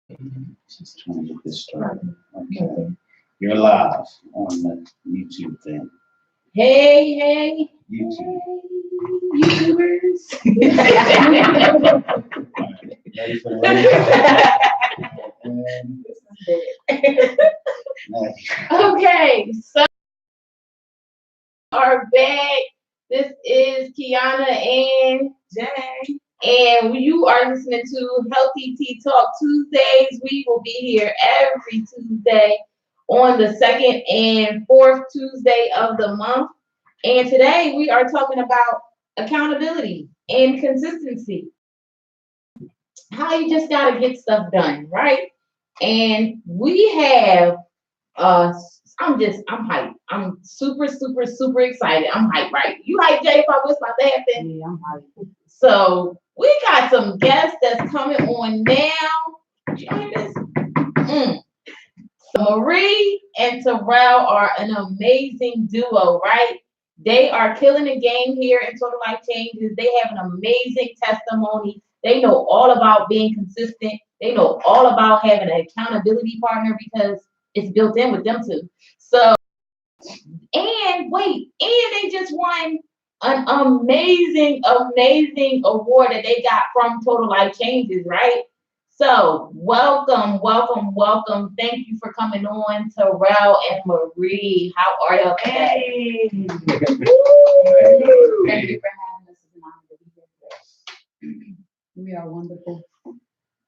Just trying to get this started. Okay. You're live on the YouTube thing. Hey, YouTube. YouTubers. Ready for the Okay, so are back. This is Kiana and Jay. And you are listening to Healthy Tea Talk Tuesdays. We will be here every Tuesday on the second and fourth Tuesday of the month. And today we are talking about accountability and consistency. How you just gotta get stuff done, right? And we have I'm hyped. I'm super excited. I'm hyped, right? You hyped, Jay, about what's about to happen? Yeah, I'm hyped. So we got some guests that's coming on now. You hear this? So Marie and Terrell are an amazing duo, right? They are killing the game here in Total Life Changes. They have an amazing testimony. They know all about being consistent. They know all about having an accountability partner because it's built in with them too. So, and they just won an amazing award that they got from Total Life Changes, right? So, welcome. Thank you for coming on, Terrell and Marie. How are y'all today? Hey. Thank you for having us. It's an honor to be here. We are wonderful.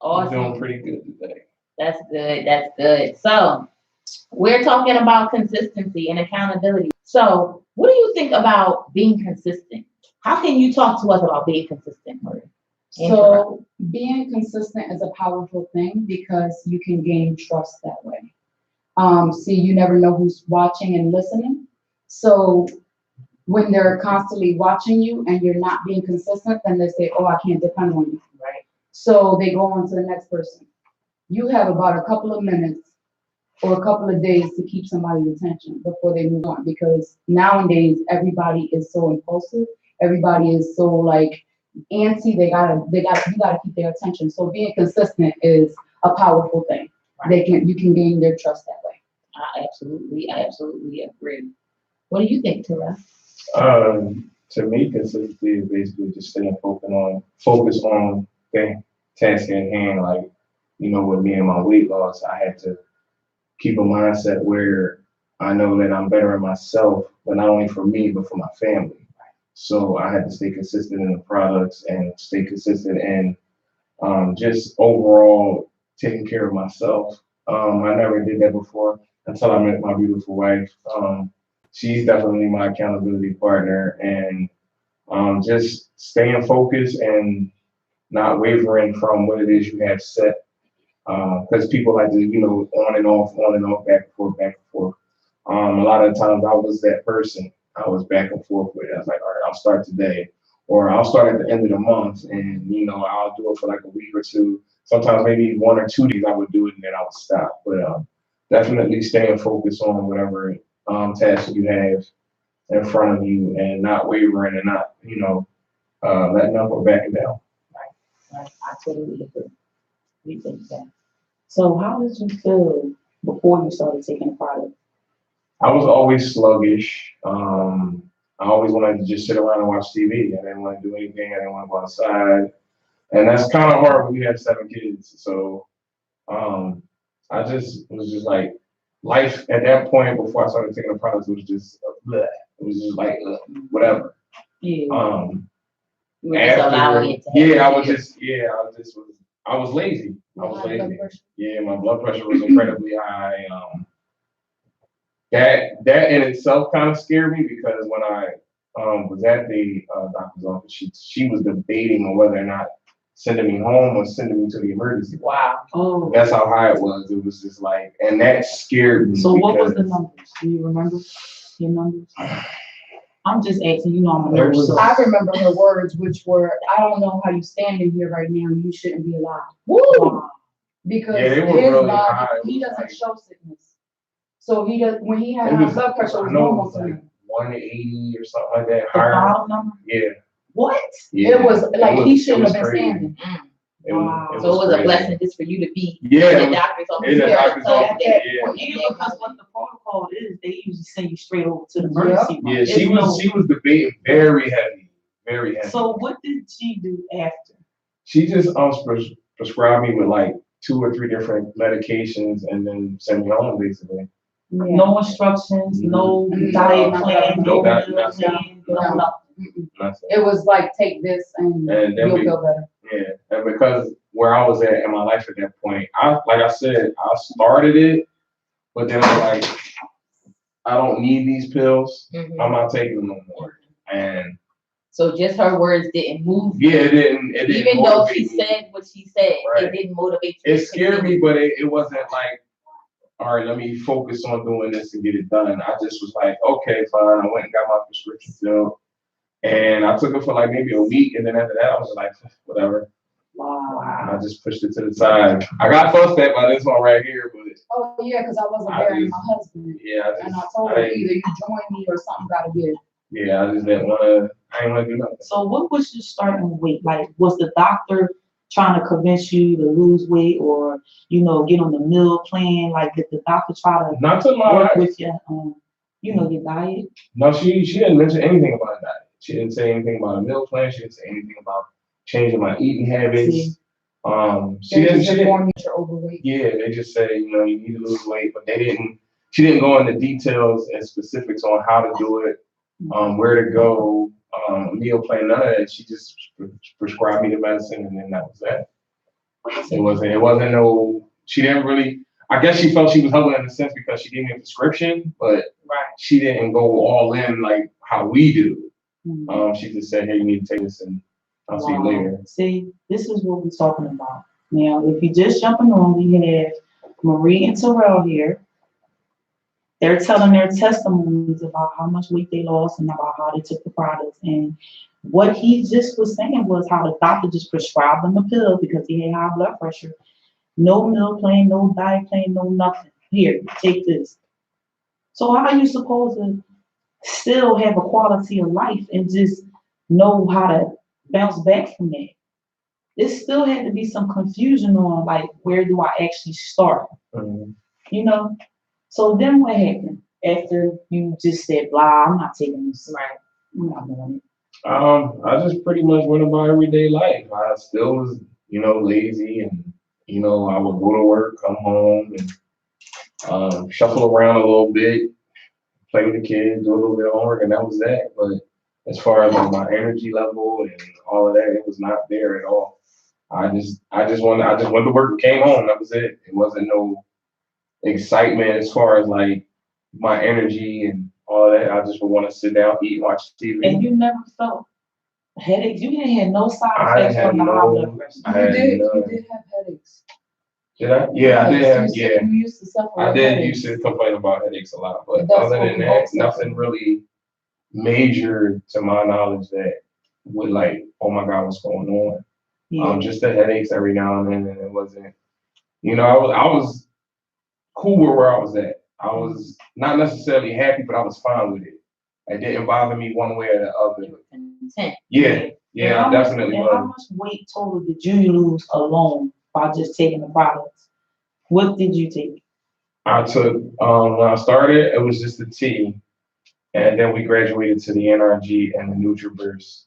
Awesome. We're doing pretty good today. That's good. So, we're talking about consistency and accountability. So, what do you think about being consistent? How can you talk to us about being consistent, Marie? So being consistent is a powerful thing because you can gain trust that way. See, you never know who's watching and listening. So when they're constantly watching you and you're not being consistent, then they say, oh, I can't depend on you. Right. So they go on to the next person. You have about a couple of minutes or a couple of days to keep somebody's attention before they move on, because nowadays everybody is so impulsive. Everybody is so like antsy. You gotta keep their attention. So being consistent is a powerful thing. Right. You can gain their trust that way. I absolutely agree. What do you think, Terrell? To me, consistency is basically just staying focus on the task at hand. Like, with me and my weight loss, I had to keep a mindset where I know that I'm bettering myself, but not only for me, but for my family. So I had to stay consistent in the products and stay consistent in just overall taking care of myself. I never did that before until I met my beautiful wife. She's definitely my accountability partner, and just staying focused and not wavering from what it is you have set. Because people like to, on and off, back and forth. A lot of times I was that person. I was back and forth with it. I was like, all right, I'll start today, or I'll start at the end of the month, and I'll do it for like a week or two. Sometimes maybe 1 or 2 days I would do it, and then I would stop. But definitely staying focused on whatever task you have in front of you, and not wavering, and not letting up or backing down. Right. I totally agree. We think that. So how did you feel before you started taking the product? I was always sluggish. I always wanted to just sit around and watch TV. I didn't want to do anything. I didn't want to go outside. And that's kind of hard when you have 7 kids. So I just was just like, life at that point before I started taking the products was just bleh. It was just like whatever. Yeah. I was lazy. Yeah, my blood pressure was incredibly high. That in itself kind of scared me, because when I was at the doctor's office, she was debating on whether or not sending me home or sending me to the emergency. Wow. Oh. That's how high it was. It was just like, and that scared me. So what was the numbers? Do you remember your numbers? I'm just asking, I'm a nurse. So I remember her words, which were, I don't know how you standing here right now. You shouldn't be alive. Woo! Wow. Because his really body, high. he doesn't show sickness. So he does, when he had high blood pressure, it was normal to him. 180 or something like that. The bottom number? Yeah. What? Yeah. It was like he shouldn't have been crazy. standing. So it was a crazy. blessing just for you to be Yeah, in the doctor's office. in the doctor's So office. that- Yeah. Yeah, because what the protocol is, they usually send you straight over to the emergency room. Yeah, she was debating very heavy, very heavy. So what did she do after? She just prescribed me with like 2 or 3 different medications and then sent me home basically. Yeah. No instructions, no Mhm. diet No, plan, no, no nothing. meal plan, no nothing. Nothing. It was like, take this and And then you'll we- feel better. Yeah, and because where I was at in my life at that point, like I said, I started it, but then I'm like, I don't need these pills. Mhm. I'm not taking them no more. And So just her words didn't move. yeah, it didn't. Even though she motivate me. said what she said, Right. it didn't motivate you. It scared me, but it wasn't like, all right, let me focus on doing this and get it done. I just was like, okay, fine. I went and got my prescription filled, and I took it for like maybe a week, and then after that, I was like, whatever. Wow. I just pushed it to the side. I got fussed at by this one right here, but Oh, yeah, because I wasn't I burying just- my husband. yeah, And I told her, either you join me or something gotta give. yeah, I just didn't want to. I didn't want to do nothing. So what was your starting weight? Like, was the doctor trying to convince you to lose weight or, get on the meal plan? Like, did the doctor try to Not to my work life. with your, your diet? No, she didn't mention anything about that. She didn't say anything about a meal plan. She didn't say anything about changing my eating habits. See. She didn't. inform you you're overweight. Yeah, they just say you need to lose weight, but they didn't. She didn't go into details and specifics on how to do it, where to go, meal plan, none of that. She just prescribed me the medicine, and then that was that. It wasn't no. She didn't really. I guess she felt she was helping in a sense because she gave me a prescription, but she didn't go all in like how we do. She just said, "Hey, you need to take this, and I'll see you later." See, this is what we're talking about. Now, if you're just jumping on, we have Marie and Terrell here. They're telling their testimonies about how much weight they lost and about how they took the products. And what he just was saying was how the doctor just prescribed them a pill because he had high blood pressure. No meal plan, no diet plan, no nothing. Here, take this. So how are you supposed to still have a quality of life and just know how to bounce back from that? There still had to be some confusion on like, where do I actually start? So then what happened after you just said, blah, I'm not taking this, right? I'm not doing it. I just pretty much went about everyday life. I still was, lazy, and I would go to work, come home, and shuffle around a little bit, play with the kids, do a little bit of homework, and that was that. But as far as like my energy level and all of that, it was not there at all. I just went to work and came home. That was it. It wasn't no excitement as far as like my energy and all that. I just would want to sit down, eat, watch TV. And you never felt headaches? You didn't have no side effects had from the high no- blood pressure? I had You none. did have headaches. Did I? Yeah, I did have. You said Yeah, you used to suffer I with did headaches. used to complain about headaches a lot, but That's other what than we that, both said. nothing really major to my knowledge that would like, oh my God, what's going on? Yeah. Just the headaches every now and then, and it wasn't. I was cool with where I was at. I was not necessarily happy, but I was fine with it. It didn't bother me one way or the other. Content. Yeah, I definitely And how was. much weight total did you lose alone by just taking the products? What did you take? I took when I started, it was just the T, and then we graduated to the NRG and the NutriBurst.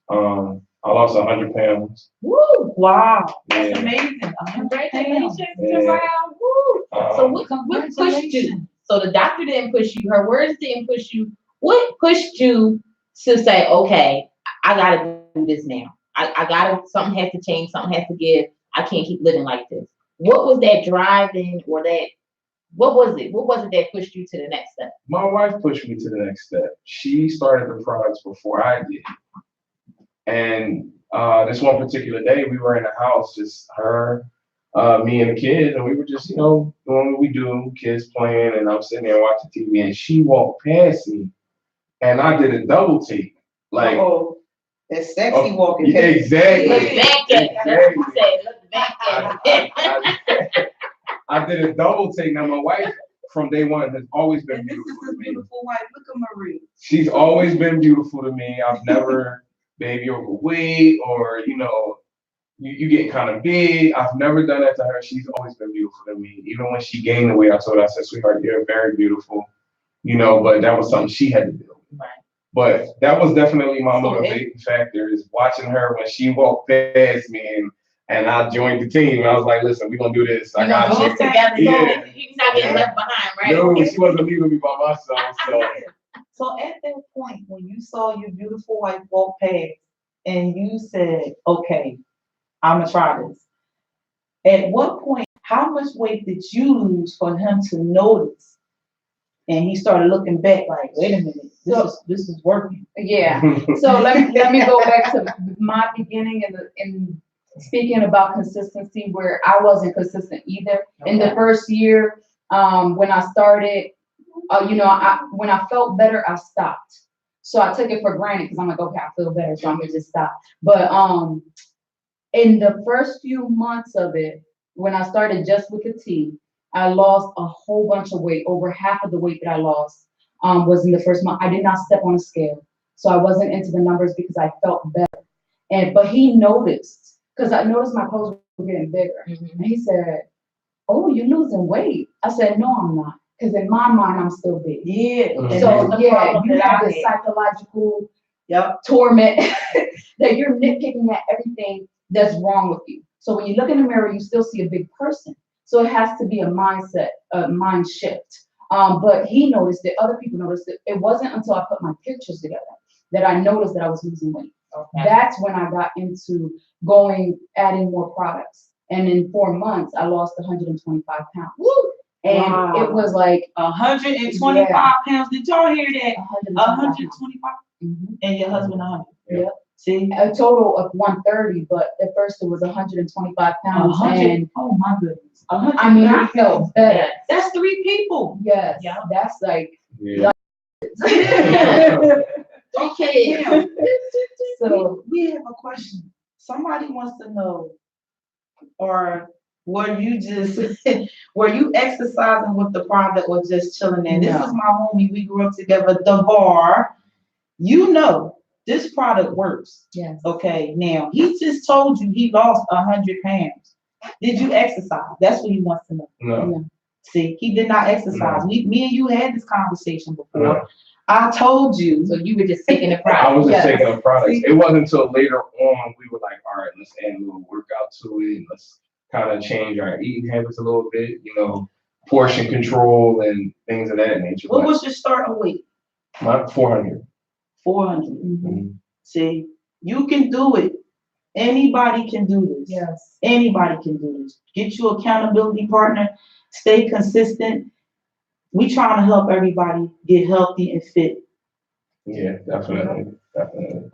I lost 100 pounds. Woo! Wow, that's Yeah. amazing. Congratulations, Yeah. Terrell. Woo. So what pushed you? Congratulations. So the doctor didn't push you. Her words didn't push you. What pushed you to say, okay, I gotta do this now. I gotta. Something has to change. Something has to give. I can't keep living like this. What was that driving, or that? What was it? What was it that pushed you to the next step? My wife pushed me to the next step. She started the products before I did. And this one particular day, we were in the house, just her, me, and the kids, and we were just, doing what we do, kids playing, and I'm sitting there watching TV, and she walked past me, and I did a double take. Like, That sexy walking. yeah, exactly. Look back at it. You said, look back at it. I did a double take. Now, my wife, from day one, has always been And this beautiful is to his me. beautiful wife. Look at Marie. She's always been beautiful to me. I've never baby overweight or, you get kind of big. I've never done that to her. She's always been beautiful to me. Even when she gained the weight, I told her, I said, sweetheart, you're very beautiful. You know, but that was something she had to do. Right. But that was definitely my motivating factor, is watching her when she walked past me and I joined the team. I was like, listen, we're gonna do this. I got do you. this together. Yeah. You're not getting left behind, right? No, she wasn't leaving me by myself. So So at that point, when you saw your beautiful wife walk past and you said, okay, I'm gonna try this. At what point, how much weight did you lose for him to notice? And he started looking back like, wait a minute, this is working. Yeah. So let me go back to my beginning in speaking about consistency, where I wasn't consistent either. In the first year, when I started, when I felt better, I stopped. So I took it for granted because I'm like, okay, I feel better, so I'm gonna just stop. But in the first few months of it, when I started just with the tea, I lost a whole bunch of weight. Over half of the weight that I lost was in the first month. I did not step on a scale, so I wasn't into the numbers because I felt better. But he noticed, because I noticed my clothes were getting bigger, and he said, "Oh, you're losing weight." I said, "No, I'm not." Because in my mind, I'm still big. Yeah. So yeah, you have this psychological torment that you're nitpicking at everything that's wrong with you. So when you look in the mirror, you still see a big person. So it has to be a mindset, a mind shift. But he noticed it. Other people noticed it. It wasn't until I put my pictures together that I noticed that I was losing weight. Okay. That's when I got into adding more products. And in 4 months, I lost 125 pounds. Woo! And it was like 125 pounds. Did y'all hear that? 125. Mm-hmm. And your husband 100. Yep. See, a total of 130, but at first it was 125 pounds. 100. And oh my goodness. I mean, I felt better. That's 3 people. Yes. Yeah. That's like. yeah. Okay. So we have a question. Somebody wants to know, or were you exercising with the product or just chilling there? This is my homie. We grew up together. DeVar, this product works. Yes. Okay. Now he just told you he lost 100 pounds. Did you exercise? That's what he wants to know. No. See, he did not exercise. No. Me and you had this conversation before. No. I told you. So you were just taking the product. I was just taking the products. It wasn't until later on we were like, all right, let's add a little workout to it. And let's kind of change our eating habits a little bit, portion control and things of that nature. What was your starting weight? My 400. 400. Mm-hmm. See, you can do it. Anybody can do this. Yes. Anybody can do this. Get your accountability partner. Stay consistent. We trying to help everybody get healthy and fit. Yeah, definitely.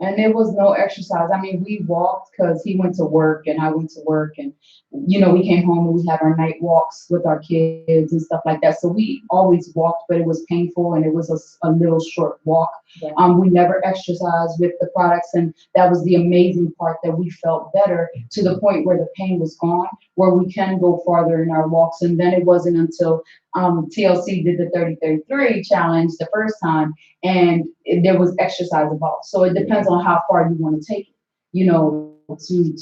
And there was no exercise. I mean, we walked because he went to work and I went to work, and we came home and we had our night walks with our kids and stuff like that. So we always walked, but it was painful and it was a little short walk. Yeah. We never exercised with the products, and that was the amazing part, that we felt better to the point where the pain was gone, where we can go farther in our walks. And then it wasn't until TLC did the 30-33 challenge the first time, and there was exercise involved. So it depends on how far you want to take it,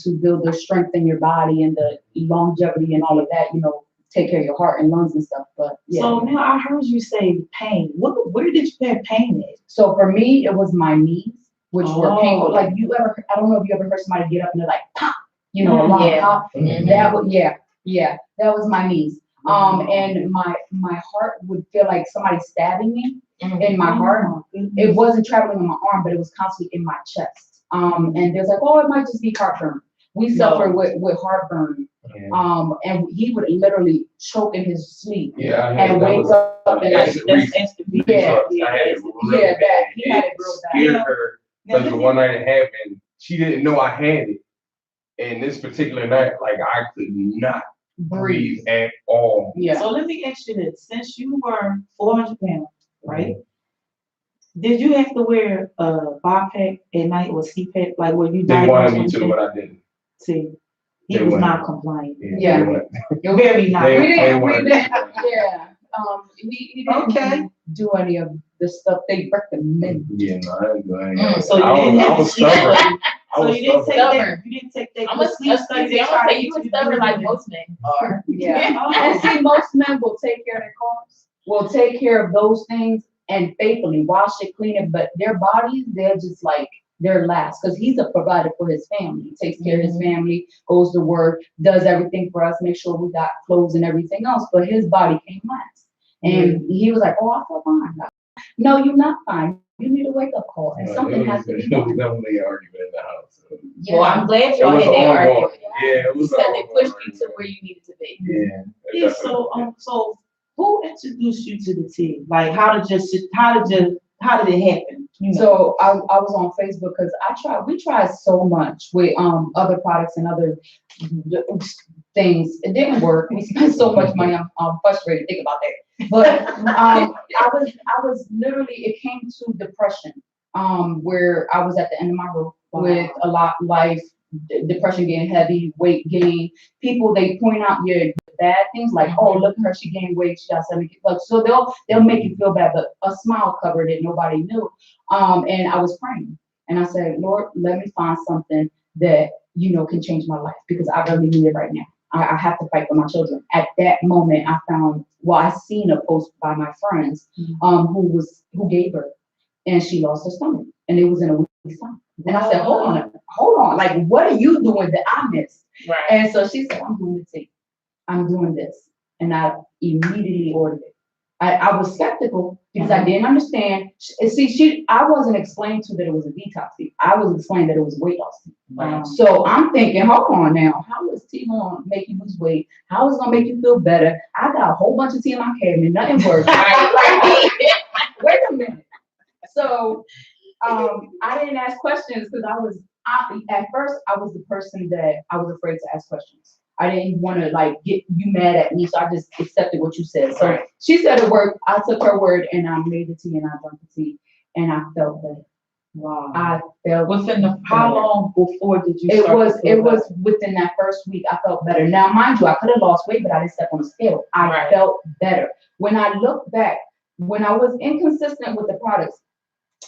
to build the strength in your body and the longevity and all of that, take care of your heart and lungs and stuff. But yeah. So now I heard you say pain. Where did you have pain at? So for me, it was my knees, which were painful. Like I don't know if you ever heard somebody get up and they're like, pop, a long pop. Mm-hmm. That would, that was my knees. And my heart would feel like somebody stabbing me in my heart. It wasn't traveling in my arm, but it was constantly in my chest. And there's like, it might just be heartburn. We suffer with heartburn. Yeah. And he would literally choke in his sleep and wake up and like, he had it real bad. He had it real bad. Scared her because the one night it happened, she didn't know I had it. And this particular night, like, I could not breathe at all. Yeah. So let me ask you this: since you were 400 pounds, right? Did you have to wear a BiPAP at night or CPAP? Like, were you? They wanted me to, but I didn't. See, he was not compliant. Yeah. You're very not. We didn't. Yeah. He didn't do any of the stuff they recommend. Yeah, no, I didn't do any of that. So I was stubborn. I So was you didn't take stubborn. that, you didn't take that I'm good gonna sleep study. They tried to say you get were you to stubborn do like it. most men are. Yeah. Oh. And see, most men will take care of their cars, will take care of those things and faithfully wash it, clean it, but their bodies, they're just like, they're last, because he's a provider for his family. He takes care of his family, goes to work, does everything for us, make sure we got clothes and everything else, but his body came last. And he was like, oh, I feel fine. No, you're not fine. You need a wake-up call, and something has to be It was done. definitely an argument in the house. So. Well, I'm glad It y'all was had an that ongoing. argument. Yeah, it was Because an it ongoing pushed you to argument. where you needed to be. Yeah. it Yeah, definitely so who introduced you to the tea? Like, how did it happen? You know? So I was on Facebook because we tried so much with other products and other things. It didn't work. We spent so much money. I'm frustrated to think about that. But I was literally, it came to depression, where I was at the end of my rope with a lot life, depression getting heavy, weight gain. People, they point out your bad things like, oh, look at her, she gained weight, she got 70 kilos. So they'll make you feel bad, but a smile covered it, nobody knew. And I was praying and I said, Lord, let me find something that, can change my life, because I really need it right now. I have to fight for my children. At that moment, I seen a post by my friends, who gave birth, and she lost her stomach, and it was in a week's time. And I said, hold on, like, what are you doing that I missed? Right. And so she said, I'm doing the tea. I'm doing this. And I immediately ordered it. I was skeptical because I didn't understand. I wasn't explained to that it was a detox tea. I was explained that it was a weight loss tea. Right. So I'm thinking, hold on now, how is tea gonna make you lose weight? How is it gonna make you feel better? I got a whole bunch of tea in my cabinet, nothing works. Right? Wait a minute. So I didn't ask questions because at first I was the person that I was afraid to ask questions. I didn't want to get you mad at me, so I just accepted what you said. So she said it worked. I took her word and I made the tea and I drank the tea and I felt better. Wow. I felt How long before did you it start was to feel was within that first week I felt better. Now mind you, I could have lost weight, but I didn't step on the scale. I felt better. When I look back, when I was inconsistent with the products,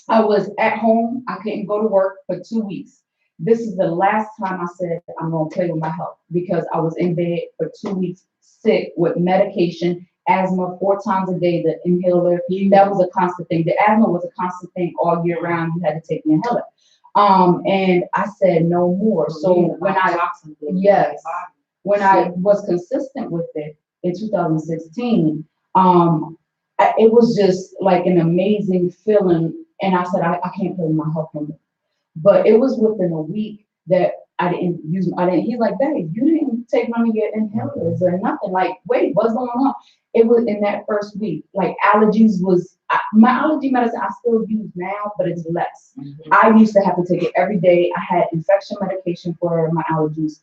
I was at home. I couldn't go to work for 2 weeks. This is the last time I said I'm gonna play with my health, because I was in bed for 2 weeks, sick with medication, asthma 4 times a day, the inhaler. That was a constant thing. The asthma was a constant thing all year round. You had to take the inhaler. And I said no more. So when I was consistent with it in 2016, it was just like an amazing feeling. And I said, I can't play with my health no more. But it was within a week that he's like, babe, you didn't take none of your inhalers or nothing. Like, wait, what's going on? It was in that first week. Like allergies my allergy medicine I still use now, but it's less. I used to have to take it every day. I had infection medication for my allergies,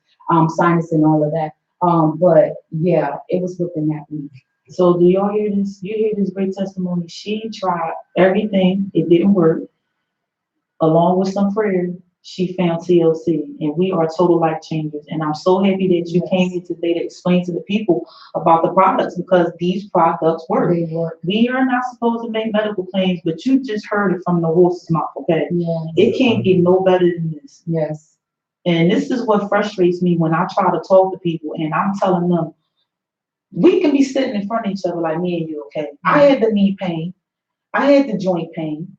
sinus and all of that. But yeah, it was within that week. So do y'all hear this? You hear this great testimony? She tried everything. It didn't work. Along with some prayer, she found TLC, and we are total life changers. And I'm so happy that you came here today to explain to the people about the products, because these products work. They work. We are not supposed to make medical claims, but you just heard it from the horse's mouth, okay? Yeah. It can't get no better than this. Yes. And this is what frustrates me when I try to talk to people and I'm telling them, we can be sitting in front of each other like me and you, okay? I had the knee pain. I had the joint pain.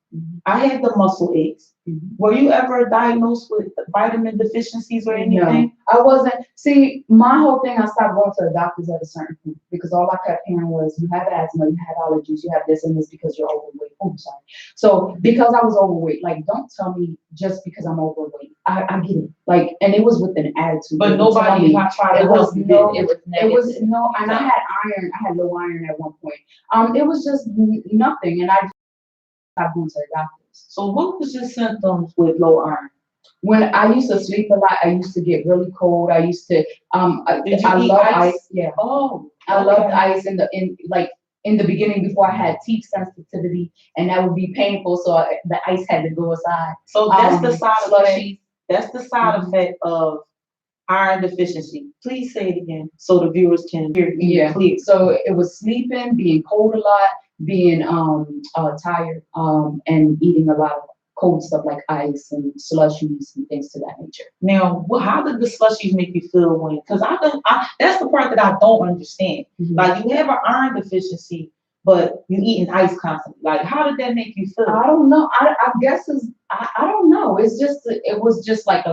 I had the muscle aches. Were you ever diagnosed with vitamin deficiencies or anything? No, I wasn't. See, my whole thing, I stopped going to the doctors at a certain point, because all I kept hearing was, you have asthma, you have allergies, you have this and this because you're overweight. Oh, sorry. So because I was overweight, don't tell me just because I'm overweight. I get it. And it was with an attitude. But nobody not trying to help you. It was no, and I had iron. I had low iron at one point. It was just nothing, and I stopped going to the doctors. So what was your symptoms with low iron? When I used to sleep a lot, I used to get really cold. I used to I love ice. Yeah. Oh, I loved ice in the beginning before I had teeth sensitivity, and that would be painful. So the ice had to go aside. So that's the side effect. That's the side effect of iron deficiency. Please say it again so the viewers can hear you clear. So it was sleeping, being cold a lot, being tired, and eating a lot of cold stuff like ice and slushies and things to that nature. Now, how did the slushies make you feel when? Because that's the part that I don't understand. Like you have an iron deficiency, but you eating ice constantly. Like, how did that make you feel? I don't know. I guess I don't know. It was just like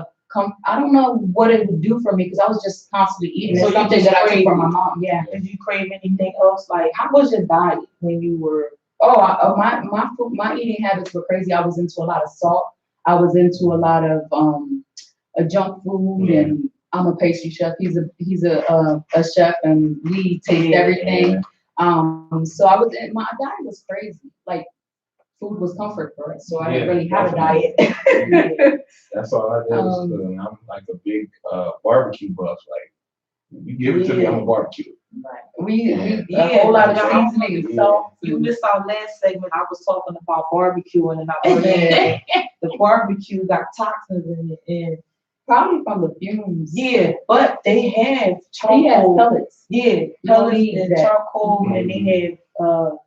I don't know what it would do for me because I was just constantly eating. So It's you something just that I took crave from it. my mom. Yeah. Did you crave anything else? Like, how was your diet when you were? Oh, my eating habits were crazy. I was into a lot of salt. I was into a lot of junk food, and I'm a pastry chef. He's a chef, and we taste everything. So my diet was crazy. Like food was comfort for us, so I didn't really have a diet. That's all I did was cook. And I'm like a big barbecue buff. Like you give it to me, I'm a barbecue. We a whole lot of seasoning. So you missed our last segment. I was talking about barbecuing, and I heard the barbecue got toxins in it, and Probably from the fumes. yeah, but they have charcoal. He has pellets. Yeah, pellets and that. charcoal, and they have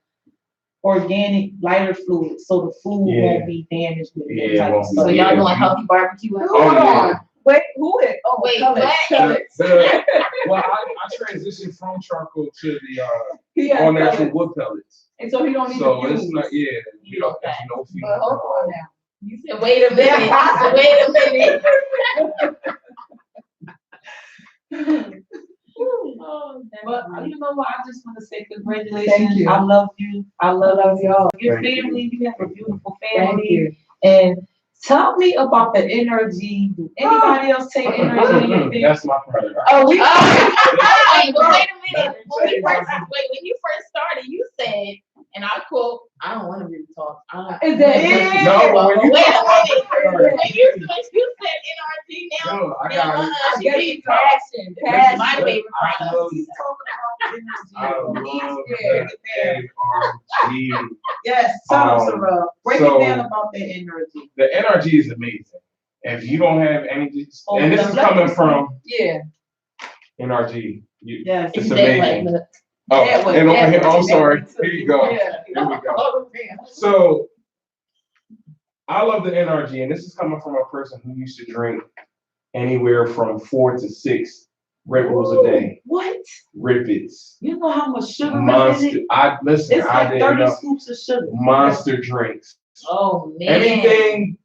organic lighter fluid, so the food won't be damaged with that type of stuff. So y'all doing healthy barbecue? Hold on. Wait, who is? Oh, Wait, pellets. Well, I transitioned from charcoal to the all natural wood pellets. And so he don't need So the it's fumes. not, you don't have no fumes. But hold on now. You said, wait a minute. Wait a minute. But you know what? I just want to say congratulations. Thank you. I love you. I love y'all. your Thank you. family. You have a beautiful Thank family. you. And tell me about the energy. Do anybody else take energy in your family? That's my brother. Oh, we. Wait a minute. When you first started, you said, and I quote, I don't want to really talk. Is that it? No, Wait when you- a minute. When you said NRG now, No, I got it. she getting passion. That's my favorite I product. love He's talking about the energy. I love Easy. the NRG. Yes, tell us, Sarah. Break so- it down about the energy. The NRG is amazing. If you don't have energy, Oh, and this is coming from Yeah. NRG. Yes. It's That amazing. way. Oh, That way, and over that here, way, I'm that sorry. way too. Here you go. Yeah. Here we go. So I love the NRG, and this is coming from a person who used to drink anywhere from 4 to 6 Red Bulls a day. What? Ribbits. You know how much sugar is in Monster. it? I It's like didn't 30 know. scoops of sugar. Monster drinks. Oh, man. Anything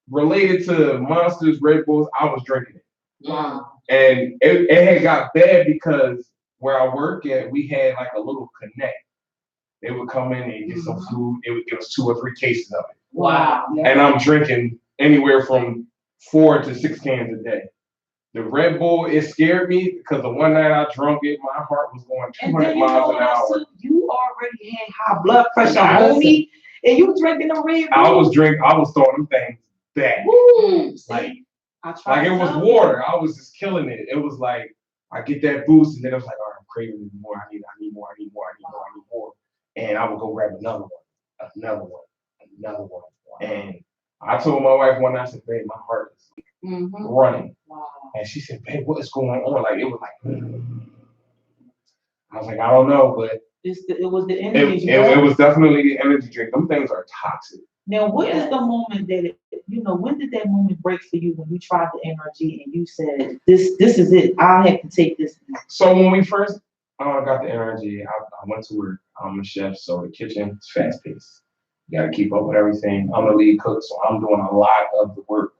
related to Monsters, Red Bulls, I was drinking it. Wow. And it had got bad because where I work at, we had like a little connect. They would come in and get some food. They would give us 2 or 3 cases of it. Wow. And I'm drinking anywhere from 4 to 6 cans a day. The Red Bull, it scared me because the one night I drunk it, my heart was going And 200 then you know miles an what else? hour. Too? You already had high blood pressure, Listen. homie, and you drinking the Red Bull. I was throwing them things back. Woo! Like, I tried like it to was tell you. water. I was just killing it. It was like I get that boost, and then it was like, all right, I'm craving more. I need more. And I would go grab another one. And I told my wife one night, I said, babe, my heart is running. Wow. And she said, babe, what is going on? Like it was like, I was like, I don't know, but It was the energy. it was definitely the energy drink. Them things are toxic. Now, what is the moment that when did that moment break for you when you tried the NRG and you said, this is it, I have to take this now. So when we first got the energy, I went to work. I'm a chef, so the kitchen is fast paced. You got to keep up with everything. I'm the lead cook, so I'm doing a lot of the work.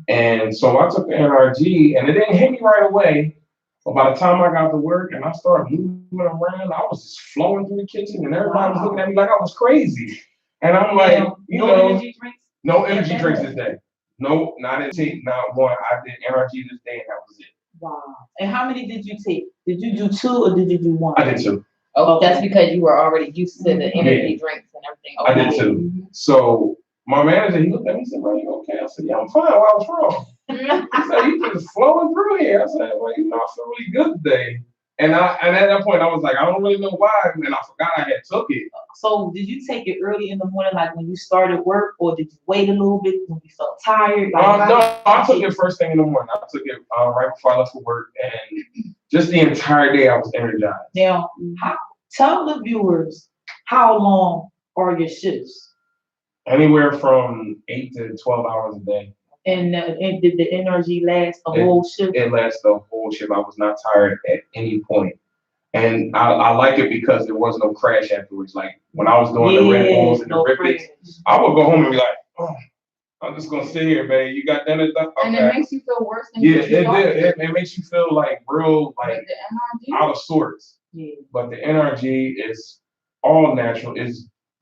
And so I took the NRG, and it didn't hit me right away. But by the time I got to work and I started moving around, I was just flowing through the kitchen, and everybody was looking at me like I was crazy. And I'm like, energy drinks? No energy drinks this day. No, not in take, not one. I did NRG this day, and that was it. Wow. And how many did you take? Did you do 2 or did you do 1? I did 2. Oh, that's because you were already used to the energy drinks and everything. I did 2. So my manager, he looked at me and said, "Bro, you okay?" I said, "Yeah, I'm fine. What's wrong?" He said, "You just flowing through here." I said, "Well, I feel really good today." And at that point, I was like, I don't really know why, and I forgot I had took it. So did you take it early in the morning, like when you started work, or did you wait a little bit when you felt tired? Like, No, I took it first thing in the morning. I took it right before I left for work, and just the entire day I was energized. Now, tell the viewers how long are your shifts? Anywhere from 8 to 12 hours a day. And did the energy last the whole shift? It lasts the whole shift. I was not tired at any point. And I like it because there was no crash afterwards. Like when I was doing the Red Bulls and the Rippets, I would go home and be like, oh, I'm just gonna sit here, man. You got done and stuff. Okay. And it makes you feel worse than yeah, it makes you feel like real, like the NRG? out of sorts. Yeah. But the NRG is all natural.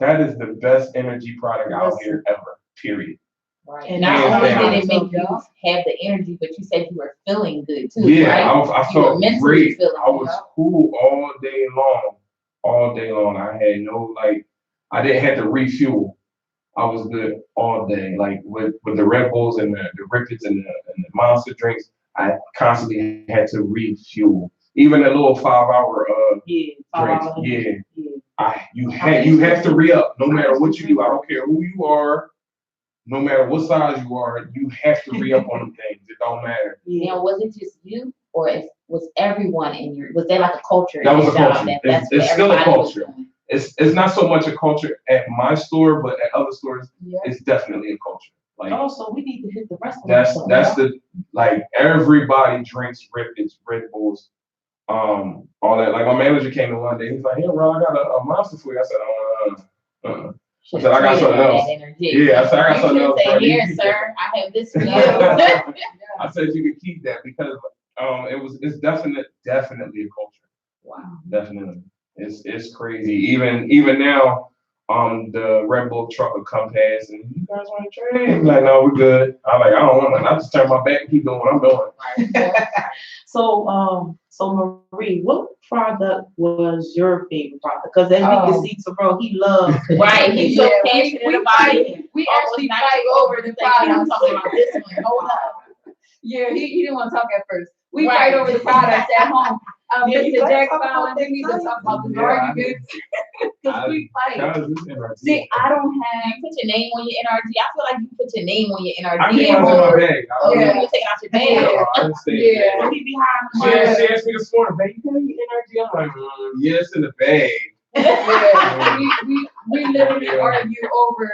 That is the best energy product out here ever. Period. Right. And Not hands only down. did it make you have the energy, but you said you were feeling good too. Yeah, right? I You were felt mentally great. feeling I was cool all day long. All day long. I had no I didn't have to refuel. I was good all day. Like with the Red Bulls and the Rippets and the Monster drinks, I constantly had to refuel. Even a little 5-hour drinks. You have to re-up no matter what you do. I don't care who you are, no matter what size you are, you have to re-up on them things. It don't matter. Now, was it just you, or was everyone in your? Was there like a culture? That was a job culture. That's It's still a everybody was culture. doing? It's not so much a culture at my store, but at other stores, it's definitely a culture. Like Also, we need to hit the rest of that's the everybody drinks Rippets, Red Bulls, all that. Like my manager came in one day, he's like, "Hey, Ron, I got a monster for you." I said, I said, I got something else. Yeah, I said, I got something else. Say, here, sir, I have this for you. I said you could keep that because it's definitely a culture. Wow. Definitely. It's crazy. Even now, the Red Bull truck will come past and you guys want to trade? I'm like, no, we're good. I don't want to. I just turn my back and keep doing what I'm doing. So Marie, what product was your favorite product? Because as we can see, Terrell, he loves Right, he's so passionate about it. We actually fight over the I'm products. talking about this one. Hold up. Yeah, he didn't want to talk at first. We fight over the products at home. Mr. Jack Fowler, we need to talk about the arguments because we fight. See, I don't have. You put your name on your NRG. I feel like you put your name on your NRG. I keep it in my bag. You take it out your bag. Yeah. He behind She asked me this morning, baby, you got any energy? I'm like, yes, in the bag. Yeah. we literally argue over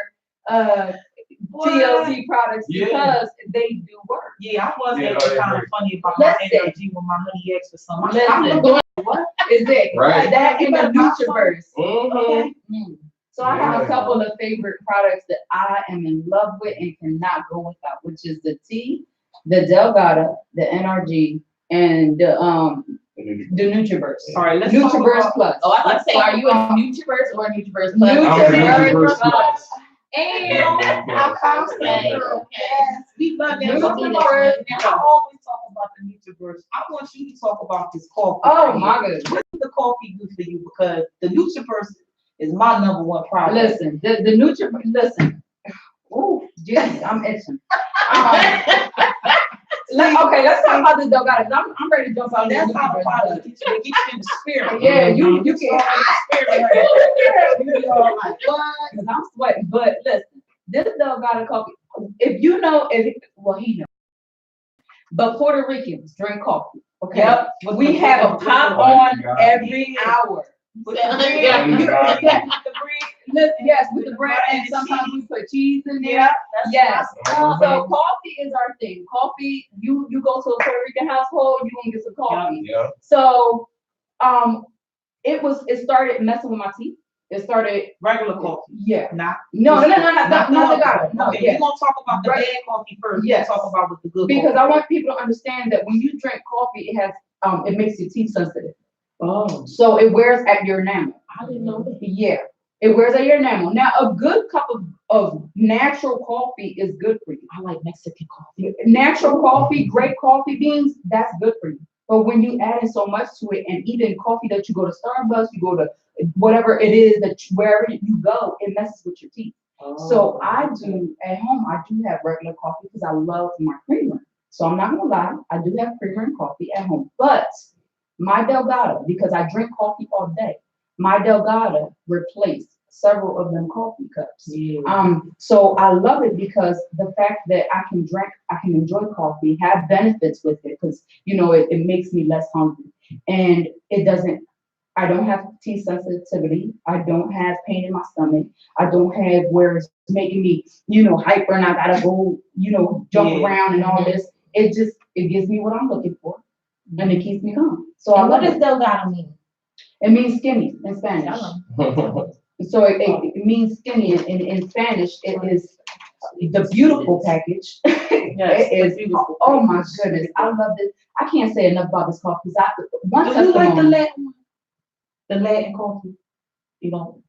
TLC products because they do work. Yeah, I was kind of funny about Let's my say- energy when my honey asked for something. Listen, what is it? Right. That in the Nutriverse. Mm-hmm. So I have a couple of favorite products that I am in love with and cannot go without, which is the tea, the Delgado, the NRG, and the Nutriverse. All right, let's Nutriverse Plus. Oh, I was about to say, are you a Nutriverse or a Nutriverse Plus? Nutriverse Plus. And I found Okay. Yes, we love that. Nutriverse. I always talk about the Nutriverse. I want you to talk about this coffee. Oh my goodness. What is the coffee do for you? Because the Nutriverse is my #1 product. Listen, the Nutriverse, listen. Ooh, Jesus, I'm itching. Okay, let's talk about this Delgado. I'm ready to jump out. That's how the product gets you in the spirit. Yeah, you can. Spirit. You all like, what? 'Cause I'm sweating. But listen, this Delgado coffee, if you know, he knows. But Puerto Ricans drink coffee. Okay. Yep. We have a pop on every hour. Yes, with the bread, and sometimes we put cheese in there. Yes. So coffee is our thing. Coffee, you go to a Puerto Rican household, you gonna get some coffee. Yeah. So, it started messing with my teeth. It started Regular coffee. Yeah. Not not the Delgado. No, okay, we're gonna talk about the bad coffee first. Yes. We'll talk about what the good Because coffee. I want people to understand that when you drink coffee, it has it makes your teeth sensitive. Oh, So it wears at your enamel. I didn't know that. Yeah. It wears at your enamel. Now, a good cup of natural coffee is good for you. I like Mexican coffee. Natural coffee, great coffee beans, that's good for you. But when you add in so much to it, and even coffee that you go to Starbucks, you go to whatever it is wherever you go, it messes with your teeth. So I do at home. I do have regular coffee because I love my creamer. So I'm not gonna lie, I do have creamer and coffee at home. But my Delgado, because I drink coffee all day, my Delgado replaced several of them coffee cups. Yeah. So I love it because the fact that I can enjoy coffee, have benefits with it, because it makes me less hungry, and it doesn't I don't have tea sensitivity. I don't have pain in my stomach. I don't have where it's making me, hyper and I gotta go, jump around and all this. It gives me what I'm looking for and it keeps me calm. So And what does Delgado mean? it means skinny in Spanish. Tell 'em. So it means skinny in Spanish. It is the beautiful package. Yes, It is. the beautiful Oh my package. goodness, I love this. I can't say enough about this coffee. One Do you like the testimony. Latin one? The Latin coffee? You don't?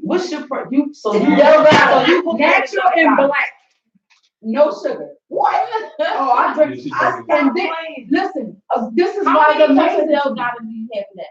What's your you? So you Delgado, natural and black, no sugar. What? Oh, I drink. Yeah, she I, does and then, listen, this is How why many the cups of amazing. Delgado do you have today?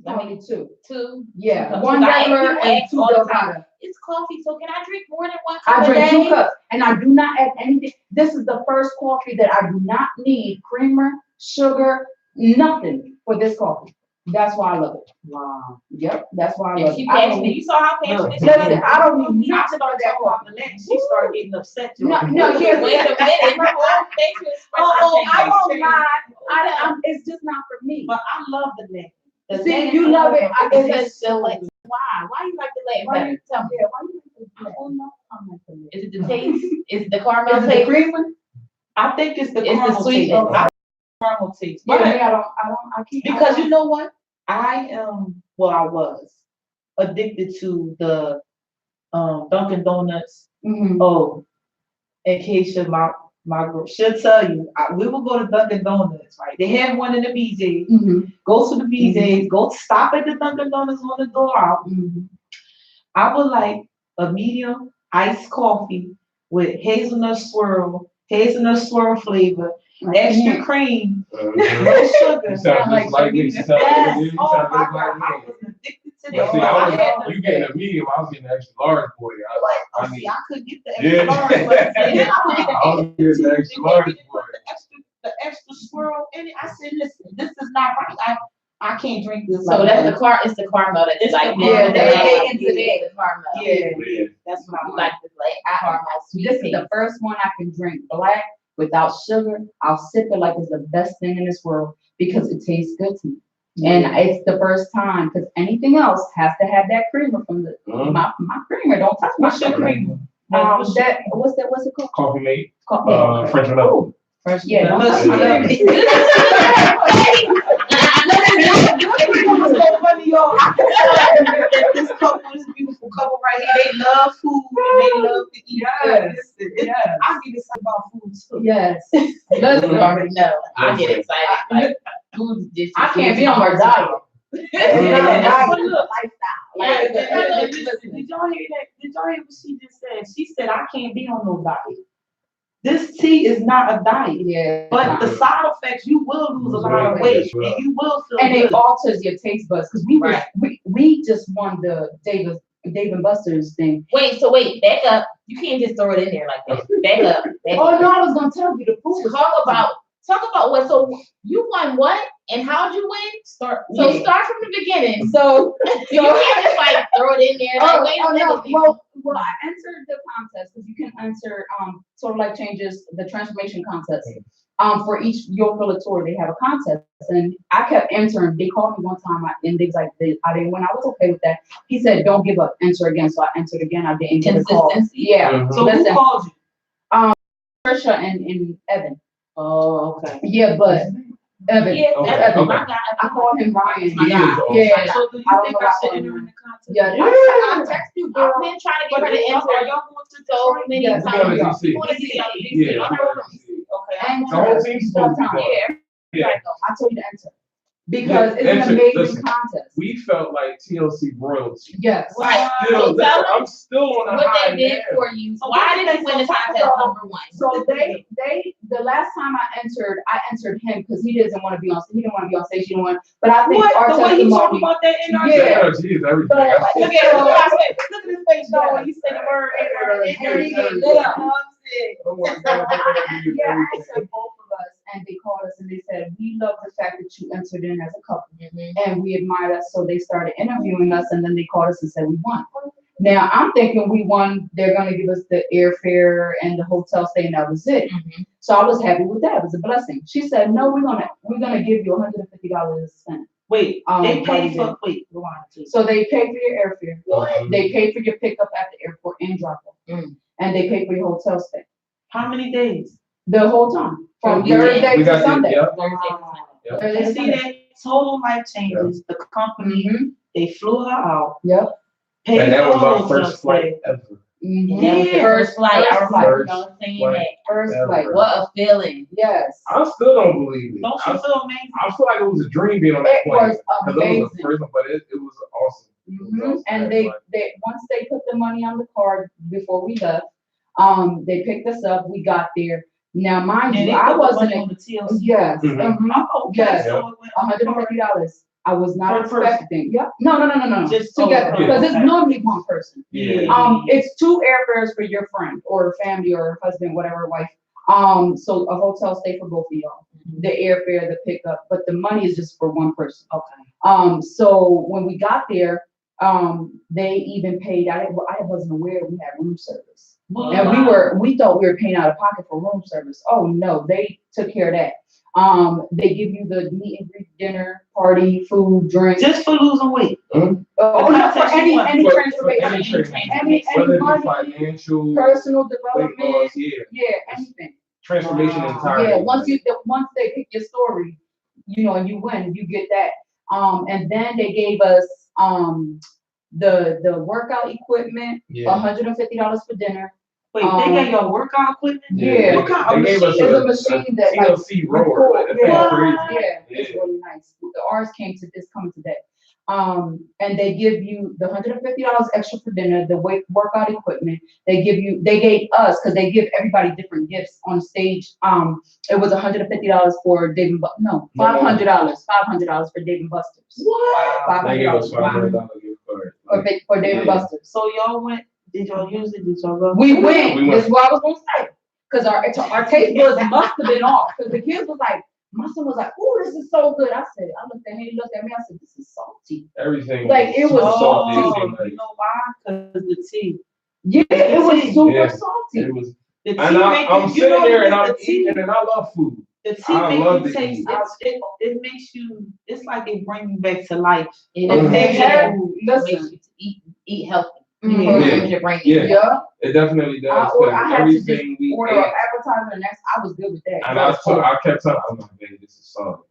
Only two. Two. Yeah, Because one I ask regular people and ask two all the time, Delgado. it's coffee, so can I drink more than one cup I a drink day? 2 cups, and I do not add anything. This is the first coffee that I do not need creamer, sugar, nothing for this coffee. That's why I love it. Wow. Yep, that's why I And love she it. I don't passionate. need. You saw how passionate she Listen, is. I don't need I nothing for started that talking about coffee. the Latin. She started getting upset. No, here's Wait a minute, her whole facial Oh, expression I won't changed. lie. It's just not for me. But I love the Latin. The See, Latin you love it. I It's guess just the Latin. Why? Why you like the Latin Why better? you- Tell me. Yeah, why you like I this? don't know. I'm not familiar. Is it the taste? Is it the caramel Is it the taste? creamer? I think it's the It's the caramel sweetness. taste. I caramel taste. Yeah, But me, I can't. because you know what? I was addicted to the Dunkin' Donuts. Mm-hmm. Oh, in case my girl, she'll tell you, we will go to Dunkin' Donuts, right? They have one in the BJ. Mm-hmm. Go to the BJ's, go stop at the Dunkin' Donuts on the door out. Mm-hmm. I would like a medium iced coffee with hazelnut swirl flavor, extra cream, no sugar. You sound just like me. Yes. You Oh sound my just God, like I me. was addicted to But that. see, I had you getting a medium, I was getting an extra large for you. I see, mean, I could get the extra yeah. large, but then I would get the I was getting the extra large for the extra swirl in it. I said, listen, this is not right. I can't drink this. So like that's that. it's the caramel that's It's like the Yeah, that. they into into the caramel. Yeah, that's what I You like. like the like caramel sweet This is taste. the first one I can drink black without sugar. I'll sip it like it's the best thing in this world because it tastes good to me. And it's the first time because anything else has to have that creamer from the my creamer. Don't touch my What's your sugar. creamer? What's it called? Coffee mate, Coffee. French vanilla. Ooh, yeah, don't touch my Yeah. creamer. It was so funny, y'all. I can tell that this couple, this beautiful couple right here, they love food and they love to eat. Yes. Yes. I get excited about food too. Yes. You already know. I get excited. Like food just I can't be on her diet. But look, Like, did y'all hear that? Did y'all hear what she just said? She said, I can't be on no diet. This tea is not a diet. Yeah. But the side effects, you will lose a lot of weight and you will feel And good. it alters your taste buds because we just won the Dave and Buster's thing. Wait, back up. You can't just throw it in there like that. Back up. Oh no, I was gonna tell you the food. was Talk about what. So you won what and how'd you win? Start from the beginning. So you can't just like throw it in there. Like, wait a minute. No. Well, I entered the contest because you can enter Total Life Changes, the transformation contest. For each Your Villa tour, they have a contest, and I kept entering. They called me one time, and they was like, I didn't win. I was okay with that. He said, "Don't give up, enter again." So I entered again. I didn't get a call. Yeah. So who called you? Trisha and Evan. Oh, okay. Yeah, but Evan. Yeah, Okay, Evan. okay. My God. I called him Ryan. He is awesome. Yeah. So do you I don't think know I why should I enter called in the contest? Yeah. I text you, girl. I've been trying to get her to enter. Are y'all going to So many Yeah, times. we're going to You want to see Yeah. Okay. And The whole team's supposed to be going. Yeah. Yeah. I told you to enter. Because it's an Enter. amazing Listen, contest. We felt like TLC royalty. Yes. Right. Still, So tell them I'm still on a what high they did now. for you. So Why what did did you they- win the contest number one? So they the last time I entered him because he didn't want to be on stage. He didn't want, but I think What? our The way he talking testimony. about that in our Yeah. Yeah, she is everything. But- Look at what I said. Look at his face, y'all, when he said the word. Yeah. He get lit up. Oh my God, Yeah, I answered both of us, and they called us and they said, "We love the fact that you entered in as a couple, and we admire us." So they started interviewing us, and then they called us and said, "We won." Now I'm thinking we won. They're gonna give us the airfare and the hotel stay, and that was it. So I was happy with that. It was a blessing. She said, "No, we're gonna give you $150 to spend." Wait, right they pay there. for, wait, go on, please. So they pay for your airfare. Mhm. They pay for your pickup at the airport and drop off. Mm. And they pay for your hotel stay. How many days? The whole time. From Yeah. Thursday We to got the- Sunday. yeah. Thursday. Thursday You to see Sunday. that total life changes, the company, Mhm. they flew her out, Yep. paid And that for was her our hotel first flight stay. ever. Mhm. That was the first flight. I First flight. remember y'all saying Flight. that. First Ever. flight. What a feeling. Yes. I still don't believe it. Don't I, you feel amazing? I feel like it was a dream being on that It plane. was 'Cause it was amazing. the first one, but it was awesome. It was Mhm. awesome. And they once they put the money on the card before we left, they picked us up. We got there. Now, mind And you, they I put the wasn't. money on the TLC. Yes. Mhm. Mhm. Oh, Yes. so it went $150. I was not Per person. expecting. Yep. No. Just Together, okay. because it's normally one person. Yeah. It's 2 airfares for your friend or family or husband, whatever, wife. So a hotel stay for both of y'all. The airfare, the pickup, but the money is just for one person. Okay. So when we got there, they even paid. I wasn't aware we had room service, and we thought we were paying out of pocket for room service. Oh no, they took care of that. They give you the meet and greet, dinner, party, food, drinks. Just for losing weight. No, for any transformation, any Whether it be money, financial, personal weight development, loss, yeah. yeah, anything. Transformation Wow. entirely. Yeah, once they pick your story, and you win, you get that. And then they gave us the workout equipment, Yeah. $150 for dinner. Wait, they got your workout equipment? Yeah. What kind of They gave us machine? It's a machine that like TLC rower. Like, that thing yeah. crazy. Yeah, it's Yeah. really nice. Ours is coming today. And they give you the $150 extra for dinner, the workout equipment. They gave us, because they give everybody different gifts on stage. It was $150 for Dave and $500 for Dave and Buster's. What? They gave us $500 $500 gift card. for Dave and Yeah. Buster's. So y'all went, did y'all use it? Did y'all go? We went. We went. This is what I was gonna say. Because our taste buds must have been off. Because the kids was like, my son was like, "Oh, this is so good." I looked at him, he looked at me. I said, "This is salty." Everything. Like, it was salty. Oh, It seemed you know why? Because the tea. Yeah, it was super Yeah. salty. It was. The tea And I'm you sitting know there and the I'm tea- eating and I love food. The tea I love makes to you taste, eat. it makes you, it's like it brings you back to life. It Mhm. makes Yeah. you Listen. eat healthy. Mhm. To bring Yeah. it. Yeah. It definitely does. I 'Cause had to just everything we order ate. an advertisement, and I was good with that. And I kept telling, I'm like, babe, this is salty.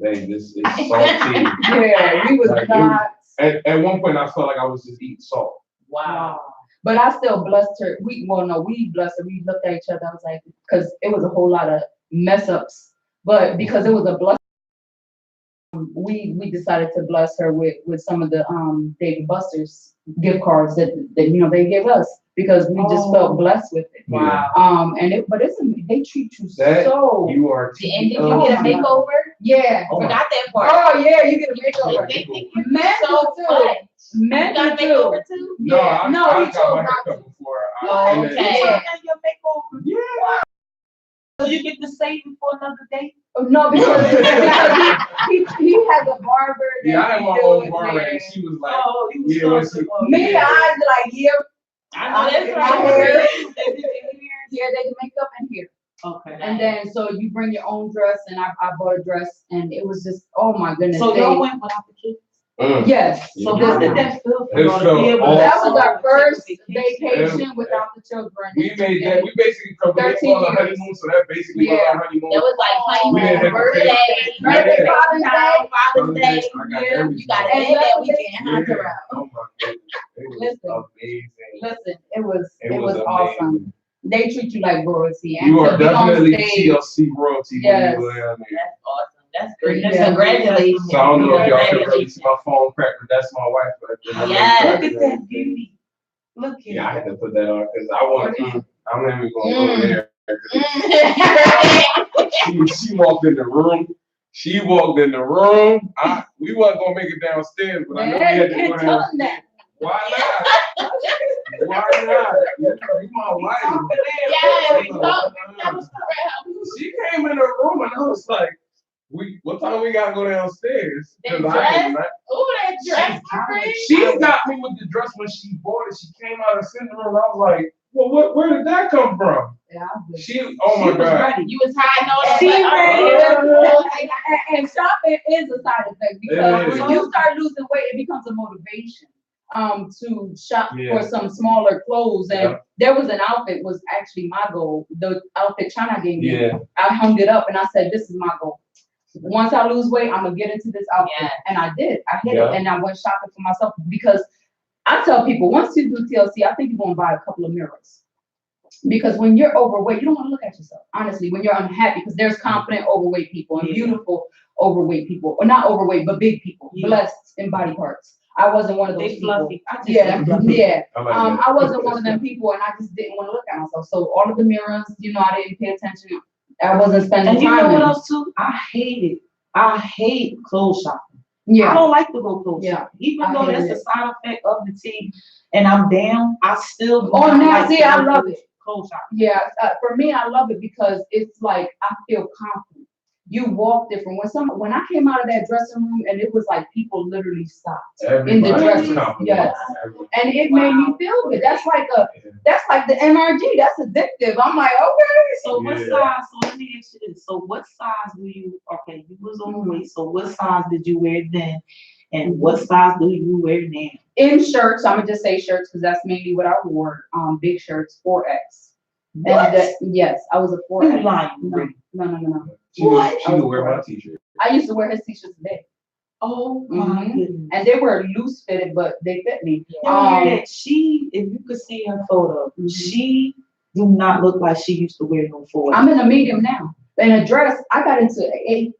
Babe, this is salty. Yeah, we was Like, not. At one point, I felt like I was just eating salt. Wow. But I still blessed her. We blessed her. We looked at each other. I was like, because it was a whole lot of mess ups, but because it was a blessing, we decided to bless her with some of the Dave and Buster's gift cards that they gave us because we just felt blessed with it. Wow. But they treat you That so. You are. And did you get a makeover? Yeah. Oh my- Forgot that part. Oh yeah, you get a makeover. They think Men you're so do much. Men You got a do. makeover too? No, Yeah. I he got chose my not haircut to. before. Oh, and then- okay. Yeah. Your makeover. Yeah. So you get to save it for another day? No, because he has a barber. that Yeah, I had he my do own it barber with. and she was like, Oh, you was yeah, when supposed she- to. Me, I like, yeah, I know that's My right. hair. They did it here. yeah, they can make up in here. Okay. And then, so you bring your own dress, and I bought a dress, and it was just, oh my goodness. So y'all went without the kids? Yes. So Yeah. how did that feel for It y'all to felt be able to? awesome. That was our first take vacation without the children. we made that. We basically covered 13 on a years. honeymoon, so that basically was our honeymoon. It was like We honeymoon, didn't have to birthday, pay- birthday, Yeah. Father's Day. I got Yeah, everything. you got to And end that luckily- weekend, huh, Yeah. Terrell? Oh my goodness. It was Listen. amazing. Listen, it was amazing. awesome. They treat you like royalty. And You to are be on definitely stage, TLC royalty Yes. when you go down there. That's awesome. That's great. Yeah. Congratulations. So I don't know if y'all can really Congratulations. see my phone crack, but that's my wife. But Yes. Look at that beauty. Look at Yeah, I had that. to put that on because I want. I'm not even gonna go there. She walked in the room. She walked in the room. We wasn't gonna make it downstairs, but I know we man, had you to can't go tell down. them that. Why not? Why not? You my wife. Yes, that was Terrell. She came in the room and I was like, what time we gotta go downstairs? That 'Cause I dress? cannot- Ooh, that dress, my friend. She got me with the dress when she bought it. She came out and sitting in the room. I was like, Well, where did that come from? Yeah, I was. She, oh my was God. ready. You was hiding all that. She but- and shopping is a side effect because It is. when you start losing weight, it becomes a motivation to shop Yeah. for some smaller clothes. And Yeah. there was an outfit was actually my goal. The outfit China gave me, Yeah. I hung it up and I said, this is my goal. Once I lose weight, I'm gonna get into this outfit. Yeah. And I did. I hit Yeah. it and I went shopping for myself because I tell people once you do TLC, I think you're gonna buy a couple of mirrors. Because when you're overweight, you don't want to look at yourself. Honestly, when you're unhappy, because there's confident overweight people and beautiful overweight people, or not overweight, but big people, blessed in body parts. I wasn't one of those They people. fluffy. I just Yeah, say fluffy. yeah. I like that. I wasn't one of them people, and I just didn't want to look at myself. So all of the mirrors, I didn't pay attention. I wasn't spending And you time. know in what it. else too? I hate clothes shopping. I Yeah, don't like to go clothes Yeah. shopping. Even I though hate that's it. a side effect of the tea and I'm down, I still Oh, don't now, like see, to I go love it. clothes shopping. Yeah, for me, I love it because it's like I feel confident. You walk different. When I came out of that dressing room and it was like people literally stopped in the Everybody dressing is room. confident. Yes, Everybody. and it made me feel good. That's like the NRG. That's addictive. I'm like, okay. So what Yeah. size? So let me ask you this. So what size do you? Okay, you was overweight. So what size did you wear then, and what size do you wear now? In shirts, I'm gonna just say shirts because that's mainly what I wore. Big shirts, 4X. What? And yes, I was a 4X. You lying, No, Rick. no. She would wear my t-shirt. I used to wear his t-shirts today, Oh my Mhm. goodness. and they were loose fitted, but they fit me. You hear that? She, if you could see her photo, she do not look like she used to wear no 4X. I'm in a medium now. In a dress, I got into eight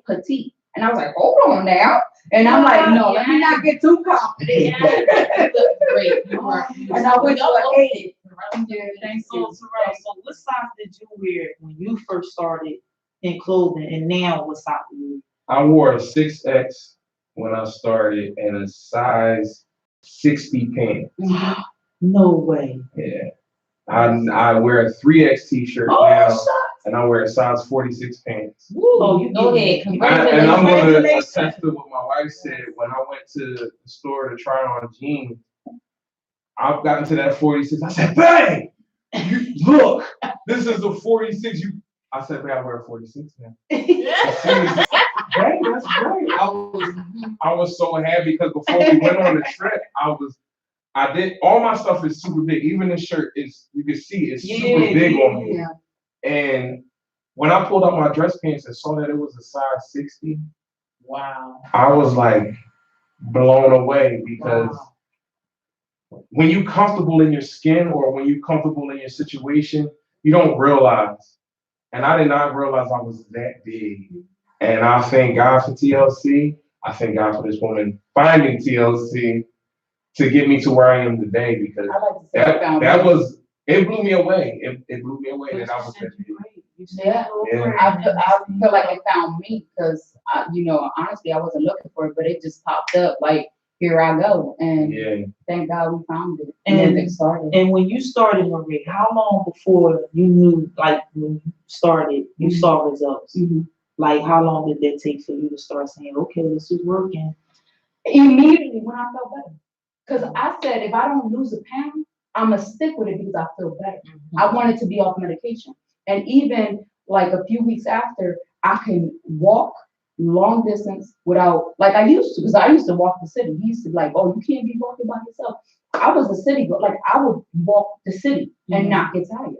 petite, and I was like, hold on now. And I'm like, no, let me not get too confident. Great. And I went to an 8. Yeah, thank So, you. Terrell, so what size did you wear when you first started in clothing, and now what size do you I wore a 6X when I started and a size 60 pants. wear? No way. Yeah. I wear a 3X t-shirt Oh, now, shucks. and I wear a size 46 pants. Oh, you Go get ahead. And I'm gonna Congratulations. attest to what my wife said when I went to the store to try on jeans. I've gotten to that 46. I said, "Bang! Look, this is a 46." I said, "Man, I wear a 46 now." Dang, that's great. I was so happy because before we went on the trip, I did all my stuff is super big. Even the shirt is, you can see it's super big on me. Yeah. And when I pulled out my dress pants and saw that it was a size 60, Wow. I was like blown away because when you're comfortable in your skin or when you're comfortable in your situation, you don't realize. And I did not realize I was that big. And I thank God for TLC. I thank God for this woman finding TLC to get me to where I am today because I like to say I found that it. was, it blew me away. It blew me away that I was that big. Yeah. Yeah. I feel like it found me because, honestly, I wasn't looking for it, but it just popped up. Like, here I go. And Yeah. thank God we found it. And- it started. And when you started, Marie, how long before you knew, like when you started, you saw results? Mhm. Like how long did that take for you to start saying, okay, this is working? Immediately when I felt better. Because I said, if I don't lose a pound, I'm going to stick with it because I feel better. I wanted to be off medication. And even like a few weeks after, I can walk long distance without, like I used to, because I used to walk the city. He used to be like, oh, you can't be walking by yourself. I was a city girl. Like I would walk the city and not get tired.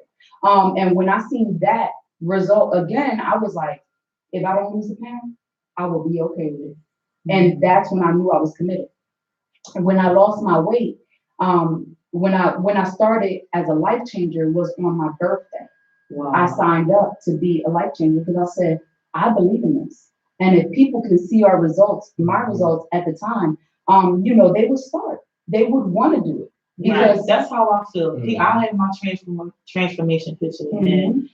And when I seen that result again, I was like, if I don't lose a pound, I will be okay with it. And that's when I knew I was committed. And when I lost my weight, when I started as a life changer was on my birthday. Wow. I signed up to be a life changer because I said, I believe in this. And if people can see our results, my results at the time, they would start. They would want to do it. Because that's how I feel. I had my transformation picture, and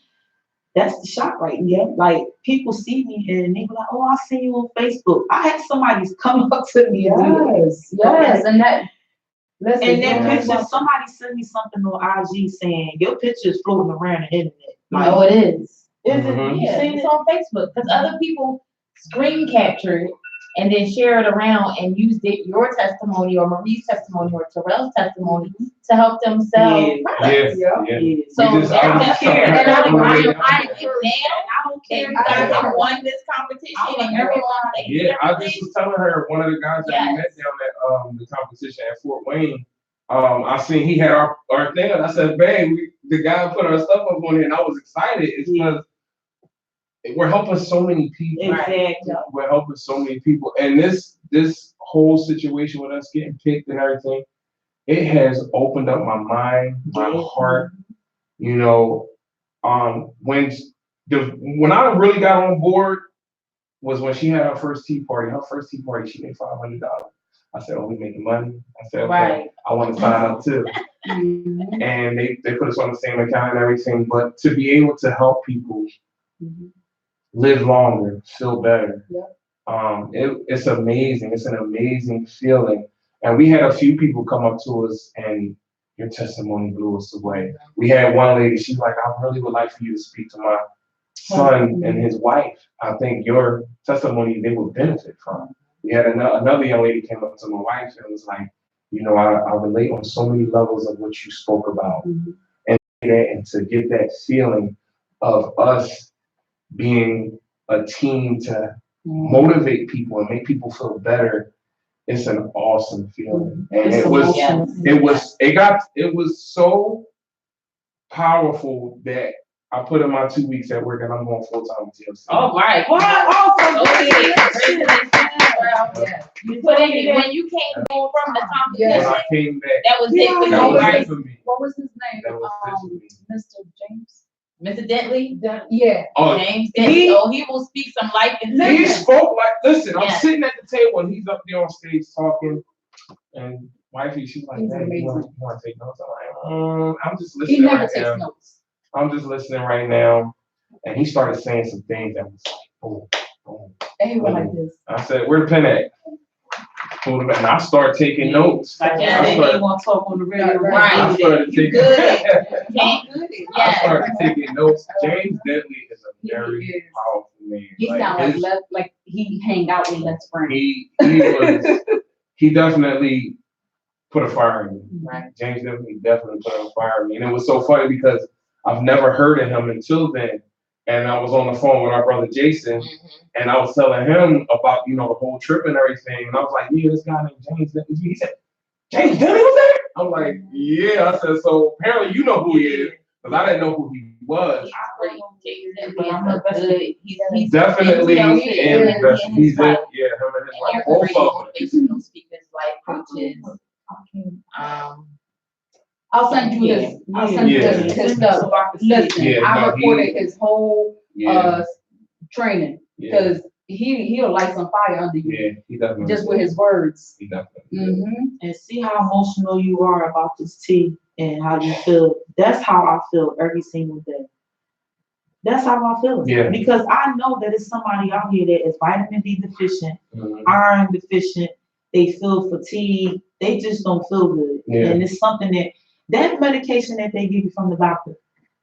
that's the shot right there. Like people see me and they be like, "Oh, I see you on Facebook." I had somebody come up to me. Yes, and that. Listen, and that picture, somebody sent me something on IG saying your picture is floating around the internet. Like, oh, it is. Is it? Yeah, it's on Facebook because other people screen capture it and then share it around and use your testimony or Marie's testimony or Terrell's testimony to help them sell Yeah. products. Yeah. So We just- I was just telling her and that on the way I'm down writing here. it down. I don't care if you guys have won this competition and everyone thank you. Yeah, I just was telling her, one of the guys that we Yes. met down at the competition at Fort Wayne, I seen he had our thing, and I said, babe, the guy put our stuff up on here, and I was excited. It's because we're helping so many people. Exactly. We're helping so many people. And this whole situation with us getting picked and everything, it has opened up my mind, my heart. You know, when I really got on board was when she had her first tea party. Her first tea party, she made $500. I said, "Oh, we making money." I said, "Okay, I want to sign up too." And they put us on the same account and everything. But to be able to help people live longer, feel better, it's amazing. It's an amazing feeling. And we had a few people come up to us, and your testimony blew us away. We had one lady. She's like, "I really would like for you to speak to my son and his wife. I think your testimony they would benefit from." We had another young lady came up to my wife and was like, "You know, I relate on so many levels of what you spoke about." And to get that feeling of us being a team to motivate people and make people feel better, it's an awesome feeling. And it was so powerful that I put in my 2 weeks at work, and I'm going full time with TLC. Oh, right. You put in when you came home from the competition. When I came back, That was it for that you, was right? it for me. What was his name? That was it for me. Mr. James? Mr. Dentley? Yeah. Oh, James Dentley. He will speak some life into he you. spoke like, listen, I'm Yes. sitting at the table and he's up there on stage talking, and wifey, she's like, He's "Hey, you amazing. want to take notes?" I'm like, I'm just He listening never right takes now. notes. I'm just listening right now. And he started saying some things that was like, boom, boom. And he went like this. I said, "Where the pen at?" Pulled him out, and I started taking notes. Like Yeah. I said, he want to talk on the radio. Right. I started You taking good. I Yes. started taking notes. James Dentley is a He very is. powerful man. He sound like he hang out with Les friends. He definitely put a fire in me. Right. James definitely put a fire in me. And it was so funny because I've never heard of him until then. And I was on the phone with our brother Jason, and I was telling him about, the whole trip and everything. And I was like, "Yeah, this guy named James Dentley." He said, "James Dentley was there?" I'm like, "Yeah." I said, "So apparently you know who he is," because I didn't know who he was. He's Definitely he's in him the, and he's his in, wife. yeah, him and his And wife, they're both great of them. motivational speakers, life coaches. I'll send you his. I'll send you his stuff. Listen, Yeah, I no, recorded his whole Yeah, training yeah, because he'll light some fire under you yeah, he definitely. just with his words. He definitely. And see how emotional you are about this tea and how you feel. That's how I feel every single day. That's how I feel. Yeah. Because I know that it's somebody out here that is vitamin D deficient, Mhm. iron deficient, they feel fatigued, they just don't feel good. Yeah. And it's something that medication that they give you from the doctor,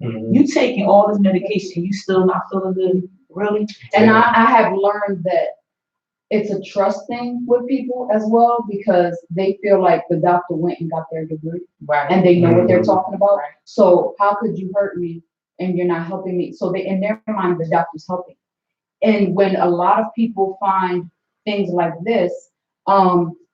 Mhm. you taking all this medication, you still not feeling good, really? And I have learned that it's a trust thing with people as well because they feel like the doctor went and got their degree Right. and they know what they're Mhm. talking about. Right. So how could you hurt me and you're not helping me? So they, in their mind, the doctor's helping. And when a lot of people find things like this,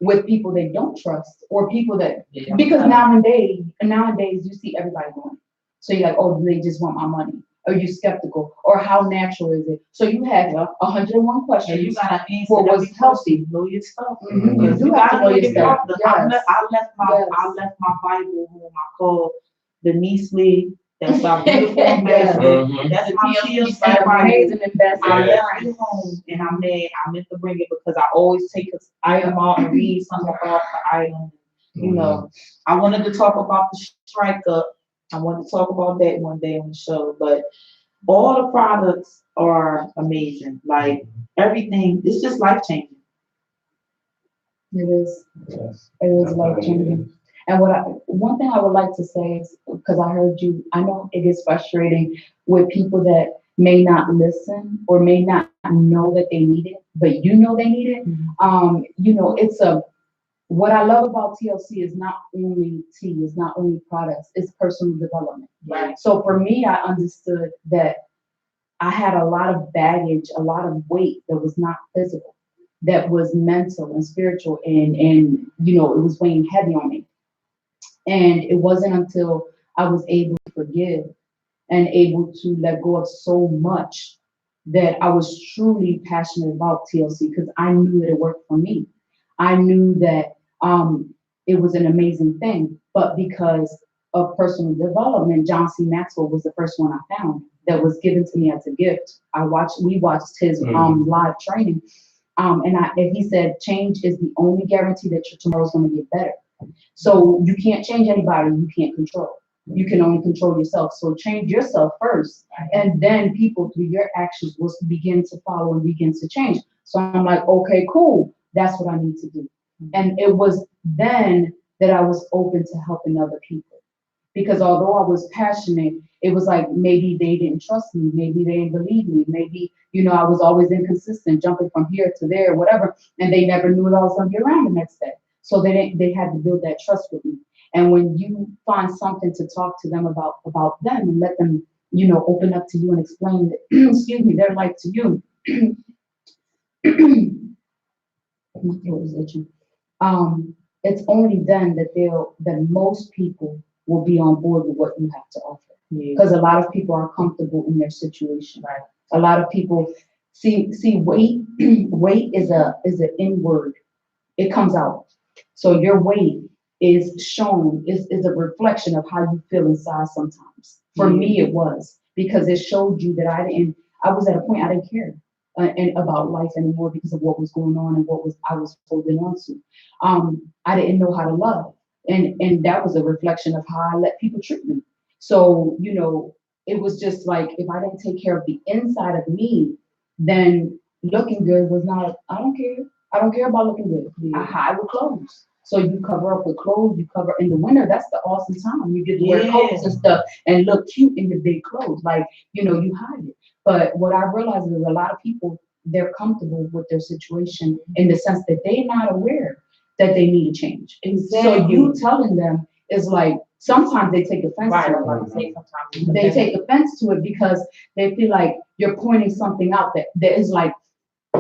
with people they don't trust or people that, because nowadays you see everybody going. So you're like, oh, they just want my money. Are you skeptical? Or how natural is it? So you have 101 questions. And you gotta answer What was every healthy? question, know your stuff. Mhm. You do have to know your stuff. I Yes. left my Bible home. I called Denise Lee. That's our beautiful Yes. ambassador. Mhm. That's my She's TLC an Bible. amazing ambassador. I Yeah. left it home and I meant to bring it because I always take an item out and read something about the item. You know, I wanted to talk about the strike up. I wanted to talk about that one day on the show, but all the products are amazing. Like everything, it's just life changing. It is. Yes. It is life changing. And one thing I would like to say is, because I heard you, I know it gets frustrating with people that may not listen or may not know that they need it. but you know they need it. You know, what I love about TLC is not only tea, is not only products, it's personal development. Right. So for me, I understood that I had a lot of baggage, a lot of weight that was not physical, that was mental and spiritual, and you know, it was weighing heavy on me. And it wasn't until I was able to forgive and able to let go of so much that I was truly passionate about TLC, because I knew that it worked for me. I knew that it was an amazing thing, but because of personal development, John C. Maxwell was the first one I found that was given to me as a gift. We watched his live training, and he said, change is the only guarantee that your tomorrow is going to get better. So you can't change anybody you can't control. You can only control yourself. So change yourself first, and then people through your actions will begin to follow and begin to change. So I'm like, okay, cool. That's what I need to do. And it was then that I was open to helping other people. Because although I was passionate, it was like maybe they didn't trust me, maybe they didn't believe me, maybe, you know, I was always inconsistent, jumping from here to there, whatever, and they never knew that I was going to be around the next day. So they had to build that trust with me. And when you find something to talk to them about them and let them, you know, open up to you and explain, excuse me, their life to you, it's only then that most people will be on board with what you have to offer. Because a lot of people are comfortable in their situation. Right. A lot of people see weight. Weight is an inward. It comes out. So your weight is shown, is a reflection of how you feel inside sometimes. For me, it was, because it showed you that I was at a point I didn't care and about life anymore because of what was going on and I was holding on to. I didn't know how to love. And that was a reflection of how I let people treat me. So, you know, it was just like, if I didn't take care of the inside of me, then looking good was not, I don't care. I don't care about looking good. I hide with clothes. So you cover up with clothes, you cover in the winter, that's the awesome time. You get to wear coats and stuff and look cute in your big clothes. Like, you know, you hide it. But what I realized is a lot of people, they're comfortable with their situation in the sense that they're not aware that they need to change. Exactly. So you telling them is like, sometimes they take offense to it. They take offense to it because they feel like you're pointing something out that is like,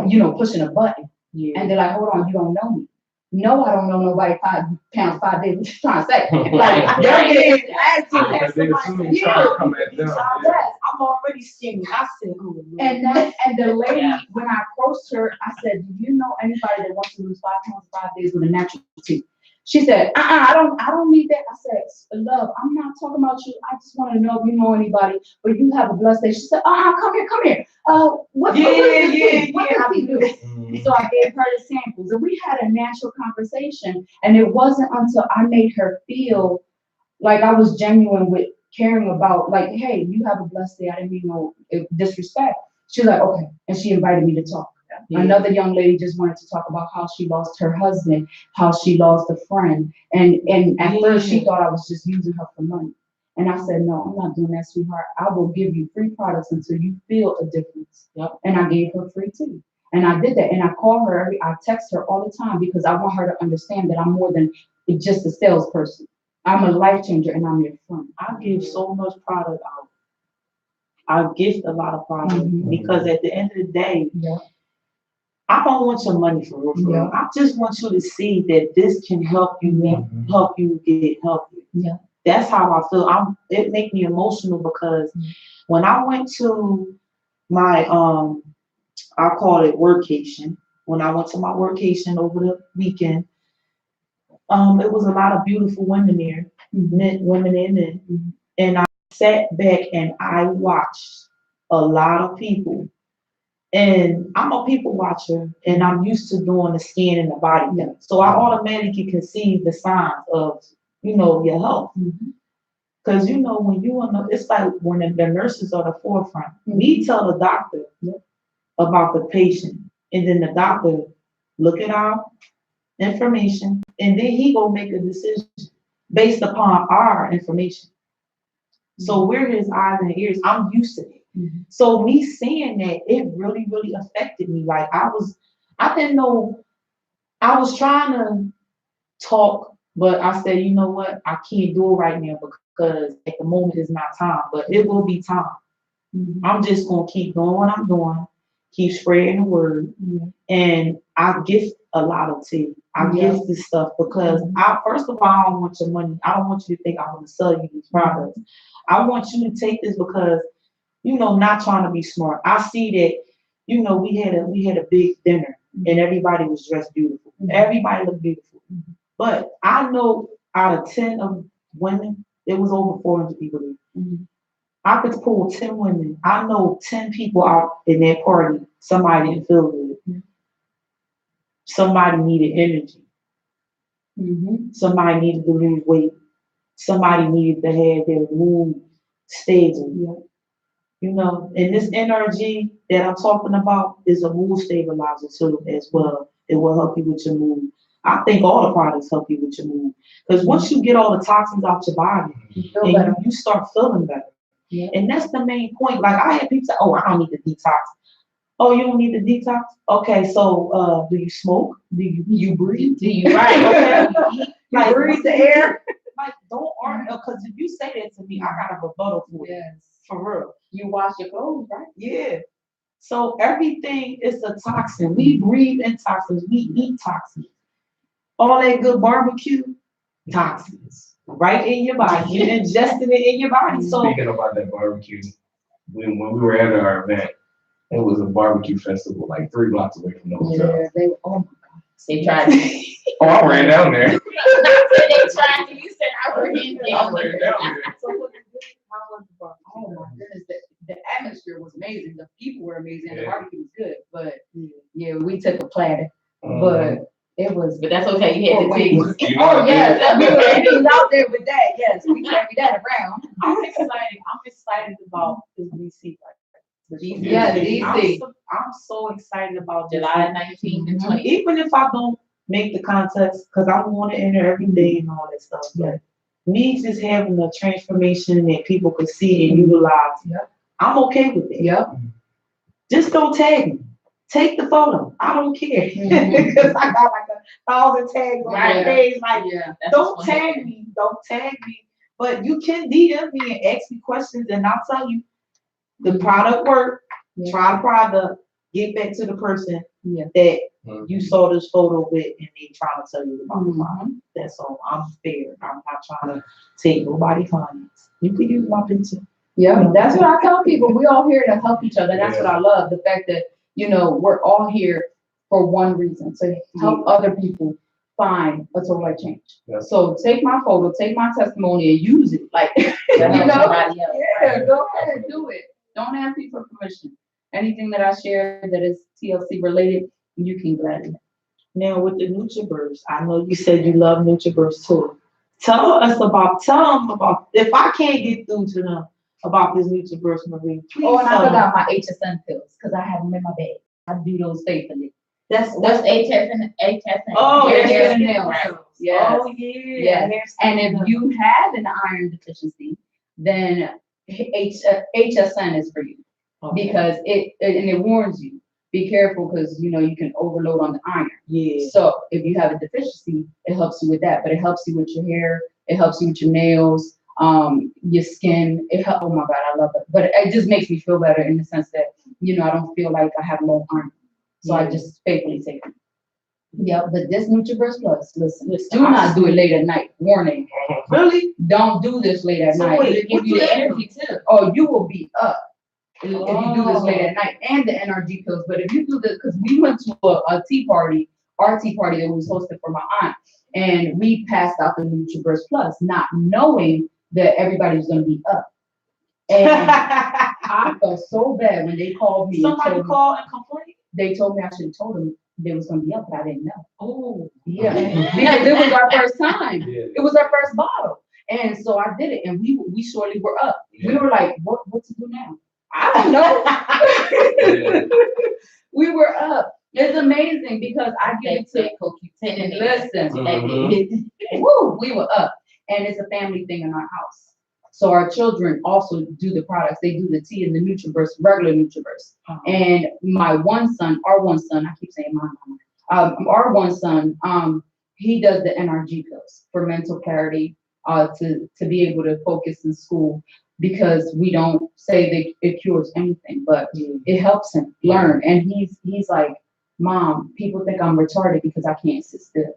you know, pushing a button. Yeah. And they're like, hold on, you don't know me. No, I don't know nobody 5 pounds, 5 days. What you trying to say? Like, they're getting attitude. I'm already skinny. I said, oh, and the lady, when I approached her, I said, do you know anybody that wants to lose 5 pounds, 5 days with a natural tea? She said, I don't need that. I said, love, I'm not talking about you. I just want to know if you know anybody, but you have a blessed day. She said, come here. What does he do? So I gave her the samples, and we had a natural conversation. And it wasn't until I made her feel like I was genuine with caring about, like, hey, you have a blessed day. I didn't mean no disrespect. She's like, okay. And she invited me to talk. Yeah. Another young lady just wanted to talk about how she lost her husband, how she lost a friend. And at first she thought I was just using her for money. And I said, no, I'm not doing that, sweetheart. I will give you free products until you feel a difference. Yep. And I gave her free tea. And I did that. And I call her, I text her all the time because I want her to understand that I'm more than just a salesperson. I'm a life changer and I'm your friend. I give so much product out. I gift a lot of product because at the end of the day, I don't want your money for real. Yeah. I just want you to see that this can help you help you get healthy. Yeah. That's how I feel. It makes me emotional because when I went to my I call it workation. When I went to my workation over the weekend, it was a lot of beautiful women there, women and men. And I sat back and I watched a lot of people. And I'm a people watcher, and I'm used to doing the scan and the body temp. So I automatically can see the signs of, you know, your health. Because, you know, when you are, it's like when the nurses are the forefront. We tell the doctor about the patient, and then the doctor look at our information, and then he go make a decision based upon our information. So we're his eyes and ears. I'm used to it. Mhm. So me seeing that, it really, really affected me. Like I didn't know, I was trying to talk, but I said, you know what, I can't do it right now because at the moment is not time, but it will be time. Mhm. I'm just gonna keep doing what I'm doing, keep spreading the word, and I gift a lot of tea. I Yeah. gift this stuff because Mhm. I first of all, I don't want your money. I don't want you to think I want to sell you these products. I want you to take this because, not trying to be smart. I see that, we had a big dinner and everybody was dressed beautiful. Mhm. Everybody looked beautiful. But I know out of 10 of women, it was over 400 people there. Mhm. I could pull 10 women. I know 10 people out in that party. Somebody didn't feel good. Mhm. Somebody needed energy. Mhm. Somebody needed to lose weight. Somebody needed to have their mood stable. Yeah. And this NRG that I'm talking about is a mood stabilizer too, as well. It will help you with your mood. I think all the products help you with your mood. Because once you get all the toxins out your body, You feel and better. you start feeling better. Yeah. And that's the main point. Like I had people say, oh, I don't need the detox. Oh, you don't need the detox? Okay, so do you smoke? Do you breathe? Do you Right. Okay. You breathe the air? Like, don't argue, because if you say that to me, I got a rebuttal for it. Yes. For real. You wash your clothes, right? Yeah. So everything is a toxin. We breathe in toxins. We eat toxins. All that good barbecue, toxins. Right in your body. You're ingesting it in your body. So Speaking about that barbecue, when we were at our event, it was a barbecue festival like 3 blocks away from the hotel. Yeah, they, oh my God. They tried to. Oh, I ran down there. They tried to. You said I were in I ran down there. So what you did, how was the barbecue? Oh my goodness, the atmosphere was amazing. The people were amazing. The Yeah. barbecue was good, but yeah, we took a platter, Mhm. but it was. But that's okay. You had Oh, the wait. tea. You know Oh what yes, we were out there with that. Yes, we carried that around. I'm excited about this DC right. Yeah, DC. I'm so excited about July DC. 19th and Mhm. 20th. Even if I don't make the contest, because I want to enter every day and all that stuff. But me just having a transformation that people could see and utilize, Yep. I'm okay with it. Yep. Just don't tag me. Take the photo. I don't care. Mhm. Because I got like 1,000 tags on my Right. page. Like, Yeah. That's don't what's gonna tag happen. me. Don't tag me. But you can DM me and ask me questions, and I'll tell you the product work. Yeah. Try the product. Get back to the person Yeah. that Mhm. you saw this photo with, and they trying to tell you about the Mhm. product. That's all. I'm fair. I'm not trying to take nobody's finance. You can use my picture. Yeah, that's what I tell people. We all here to help each other. That's what Yeah. I love. The fact that, we're all here for one reason, to help other people find a total life change. Yeah. So take my photo, take my testimony and use it. Like, To help somebody else. yeah, go ahead, do it. Don't ask me for permission. Anything that I share that is TLC related, you can gladly. Now with the NutriBurst, I know you said you love NutriBurst too. Tell them about, if I can't get through to them about this NutriBurst, Marie, please Oh, and I tell them. forgot my HSN pills because I have them in my bag. I do those faithfully. That's What's HSN? Oh, Hair, yeah. skin, and nails. Right. Yes. Oh yeah. Yes. Hair, And skin, if you have an iron deficiency, then HSN is for you Okay. because it warns you. Be careful because you can overload on the iron. Yeah. So if you have a deficiency, it helps you with that. But it helps you with your hair. It helps you with your nails, your skin. Oh my God, I love it. But it just makes me feel better in the sense that I don't feel like I have low iron. So I just faithfully take it. Yeah, but this NutriBurst Plus, listen, do not do it late at night. Warning. Really? Don't do this late at So night. wait, It gives you the energy too. Oh, you will be up if you do this late at night, and the NRG pills. But if you do this, because we went to a tea party, our tea party that was hosted for my aunt, and we passed out the NutriBurst Plus, not knowing that everybody was going to be up. And I felt so bad when they called me. Somebody called and complained? They told me I should have told them they was going to be up, but I didn't know. Oh. Yeah, because it was our first time. Yeah. It was our first bottle. And so I did it, and we surely were up. We were like, what to do now? I don't know. We were up. It's amazing because I give it to CoQ10 listen. Mhm. Woo, we were up. And it's a family thing in our house. So our children also do the products. They do the tea and the Nutriverse, regular Nutriverse. And my one son, our one son, I keep saying our one son, he does the NRG pills for mental clarity, to be able to focus in school, because we don't say that it cures anything, but it helps him learn. And he's like, Mom, people think I'm retarded because I can't sit still.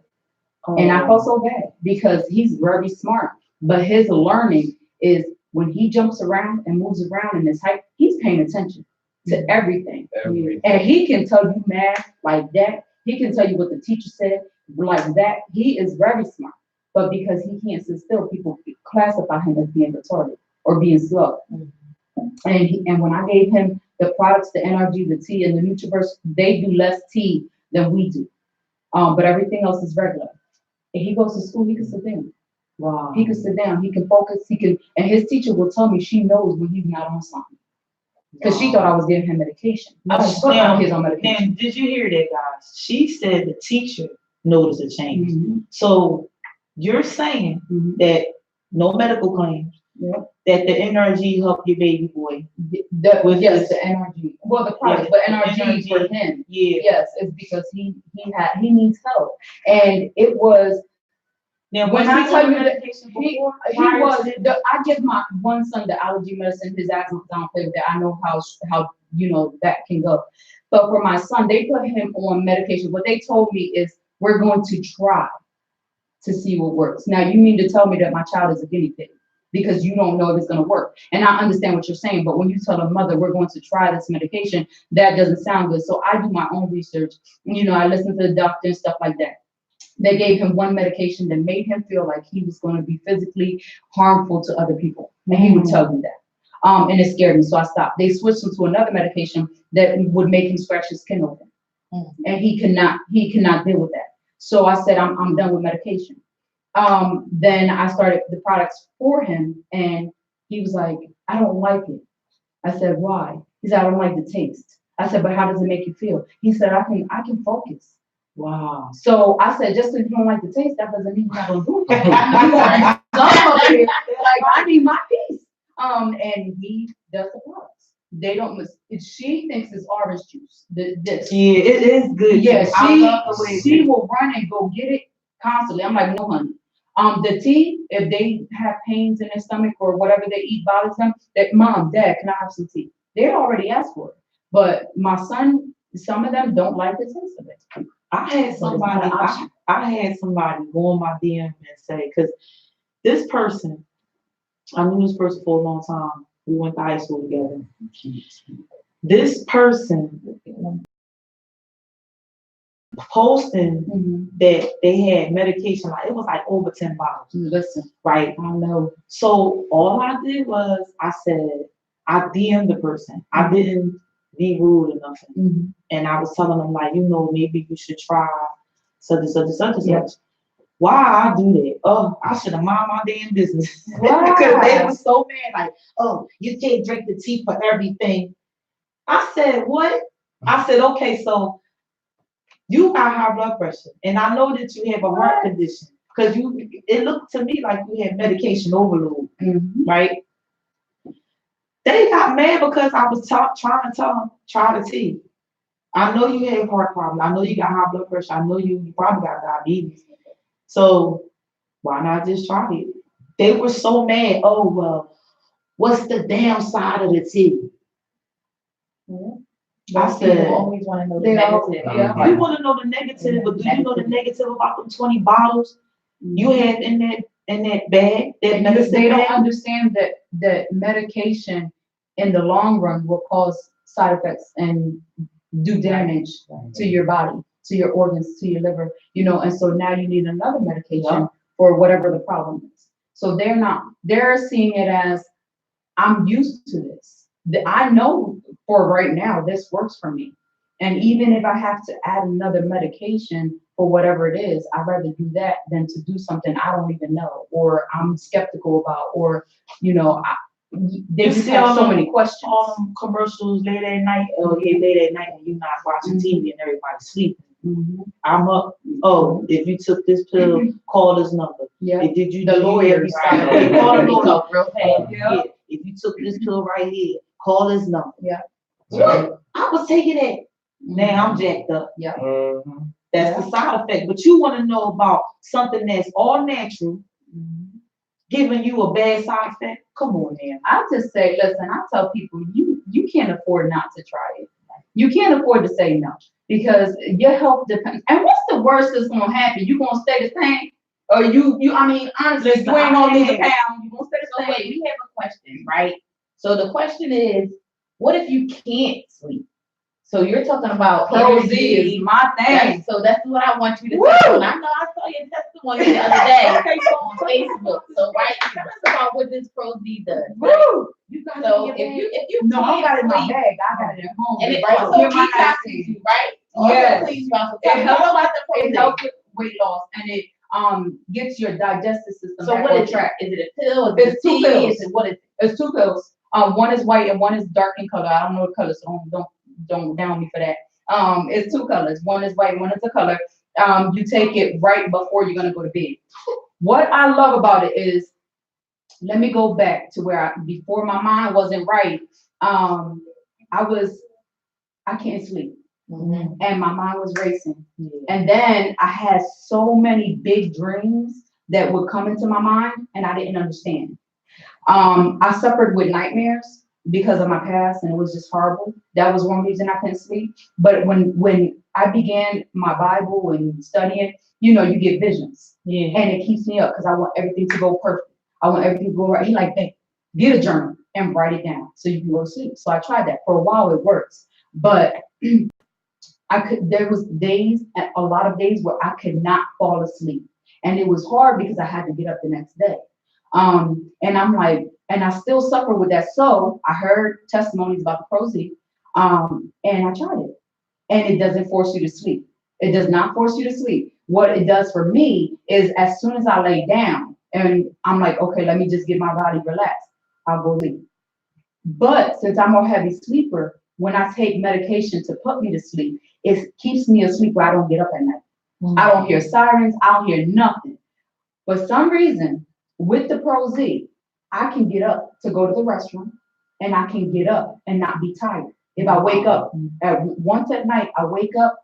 And I felt so bad because he's very smart, but his learning is when he jumps around and moves around in his height, he's paying attention to everything. And he can tell you math like that. He can tell you what the teacher said like that. He is very smart, but because he can't sit still, people classify him as being retarded or being slow. And when I gave him the products, the NRG, the tea, and the Nutriverse, they do less tea than we do. But everything else is regular. If he goes to school, he can sit down. Wow. He can sit down, he can focus, and his teacher will tell me she knows when he's not on something. Because she thought I was giving him medication. No, she's putting kids on medication. And did you hear that, guys? She said the teacher noticed a change. So you're saying that no medical claims, that the NRG helped your baby boy. The NRG. Well, the product, but NRG for him. Yes, it's because he needs help. And it was. Now, when I tell you that I give my one son the allergy medicine, his asthma, I don't play with that. I know how that can go. But for my son, they put him on medication. What they told me is we're going to try to see what works. Now, you mean to tell me that my child is a guinea pig because you don't know if it's going to work. And I understand what you're saying, but when you tell a mother we're going to try this medication, that doesn't sound good. So I do my own research. I listen to the doctor and stuff like that. They gave him one medication that made him feel like he was going to be physically harmful to other people. And he would tell me that. And it scared me, so I stopped. They switched him to another medication that would make him scratch his skin open. And he cannot deal with that. So I said, I'm done with medication. Then I started the products for him, and he was like, I don't like it. I said, why? He said, I don't like the taste. I said, but how does it make you feel? He said, I can focus. Wow. So I said, just because you don't like the taste, that doesn't mean you're not gonna do it. I need my piece. And he does the products. They don't she thinks it's orange juice. This. Yeah, it is good. Yeah, she will run and go get it constantly. I'm like, no, honey. The tea, if they have pains in their stomach or whatever they eat bothers them, that Mom, Dad, can I have some tea? They already asked for it. But my son, some of them don't like the taste of it. I had somebody go on my DM and say, because this person, I knew this person for a long time. We went to high school together. This person posting that they had medication, like it was like over 10 bottles. Listen, right? I know. So all I did was I DM'd the person. I didn't be rude or nothing. And I was telling them like, maybe you should try such and such and such and such. Why I do that? Oh, I should have mind my damn business. Because they were so mad, like, oh, you can't drink the tea for everything. I said, what? I said, okay, so you got high blood pressure, and I know that you have a heart condition because it looked to me like you had medication overload, right? They got mad because I was trying to tell them, try the tea. I know you have heart problems. I know you got high blood pressure. I know you probably got diabetes. So why not just try it? They were so mad. Oh, well, what's the downside of the tea? I said, always want to know the negative. You want to know the negative, but do you know the negative about them 20 bottles you had in that bag? They don't understand that medication in the long run will cause side effects and do damage to your body, to your organs, to your liver, and so now you need another medication for whatever the problem is. So they're seeing it as, I'm used to this. I know for right now, this works for me. And even if I have to add another medication for whatever it is, I'd rather do that than to do something I don't even know, or I'm skeptical about, or, they just have so many questions. Commercials late at night, late at night when you're not watching TV and everybody's sleeping. I'm up. Oh, if you took this pill, call this number. Yeah. Did you The lawyers. Right. Call the lawyer. Real fast. Yeah. If you took this pill right here, call this number. Yeah. What? I was taking it. Now I'm jacked up. Yeah. That's the side effect. But you want to know about something that's all natural, giving you a bad side effect? Come on, man. I just say, listen, I tell people, you can't afford not to try it. You can't afford to say no because your health depends. And what's the worst that's gonna happen? You gonna stay the same? Or I mean, honestly, Listen, you ain't gonna lose a I- pound. You gonna stay the So same? wait, we have a question, right? So the question is, what if you can't sleep? So you're talking about Pro Z energy. is my thing. That's what I want you to Woo! touch on. I know I saw your testimony the other day Okay, so on Facebook. So right, tell us about what this Pro Z does. Woo! You got So it in your if bag? you No, I can't got it in my sleep, bag. I got it at home. and it right also here in my detoxes nightstand. you, right? Also Yes. cleans you out. So It tell me helps- all about the Pro It Z. helps with weight loss and it gets your digestive system So back what on is track. it? Is it a pill? Is It's it 2 tea? pills. Is it what is it? It's 2 pills. One is white and one is dark in color. I don't know the color, so don't down me for that. It's 2 colors. One is white, one is a color. You take it right before you're gonna go to bed. What I love about it is, let me go back to where before my mind wasn't right. I can't sleep and my mind was racing. And then I had so many big dreams that would come into my mind and I didn't understand. I suffered with nightmares because of my past and it was just horrible. That was one reason I couldn't sleep. But when I began my Bible and studying, you get visions. Yeah. And it keeps me up because I want everything to go perfect. I want everything to go right. He like, hey, get a journal and write it down so you can go to sleep. So I tried that for a while. It works, but there was days, a lot of days where I could not fall asleep, and it was hard because I had to get up the next day. And I'm like, and I still suffer with that. So I heard testimonies about the Pro Z, and I tried it, and it doesn't force you to sleep. It does not force you to sleep. What it does for me is as soon as I lay down and I'm like, okay, let me just get my body relaxed, I'll go sleep. But since I'm a heavy sleeper, when I take medication to put me to sleep, it keeps me asleep where I don't get up at night. I don't hear sirens, I don't hear nothing. For some reason, with the Pro Z, I can get up to go to the restroom and I can get up and not be tired. If I wake up once at night, I wake up,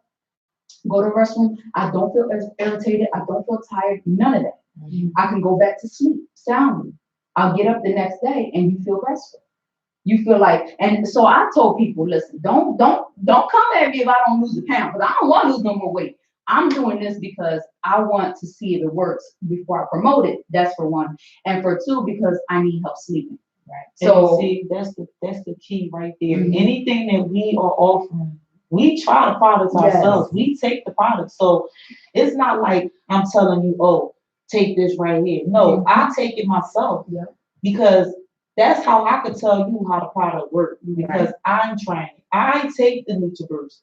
go to the restroom, I don't feel irritated, I don't feel tired, none of that. I can go back to sleep soundly. I'll get up the next day and you feel restful. You feel like, and so I told people, listen, don't come at me if I don't lose a pound, because I don't want to lose no more weight. I'm doing this because I want to see if it works before I promote it. That's for one. And for two, because I need help sleeping. Right. So see, that's the key right there. Anything that we are offering, we try the products ourselves. We take the product. So it's not like I'm telling you, oh, take this right here. No, I take it myself. Yeah. Because that's how I could tell you how the product works. Because I'm trained. I take the NutriBurst.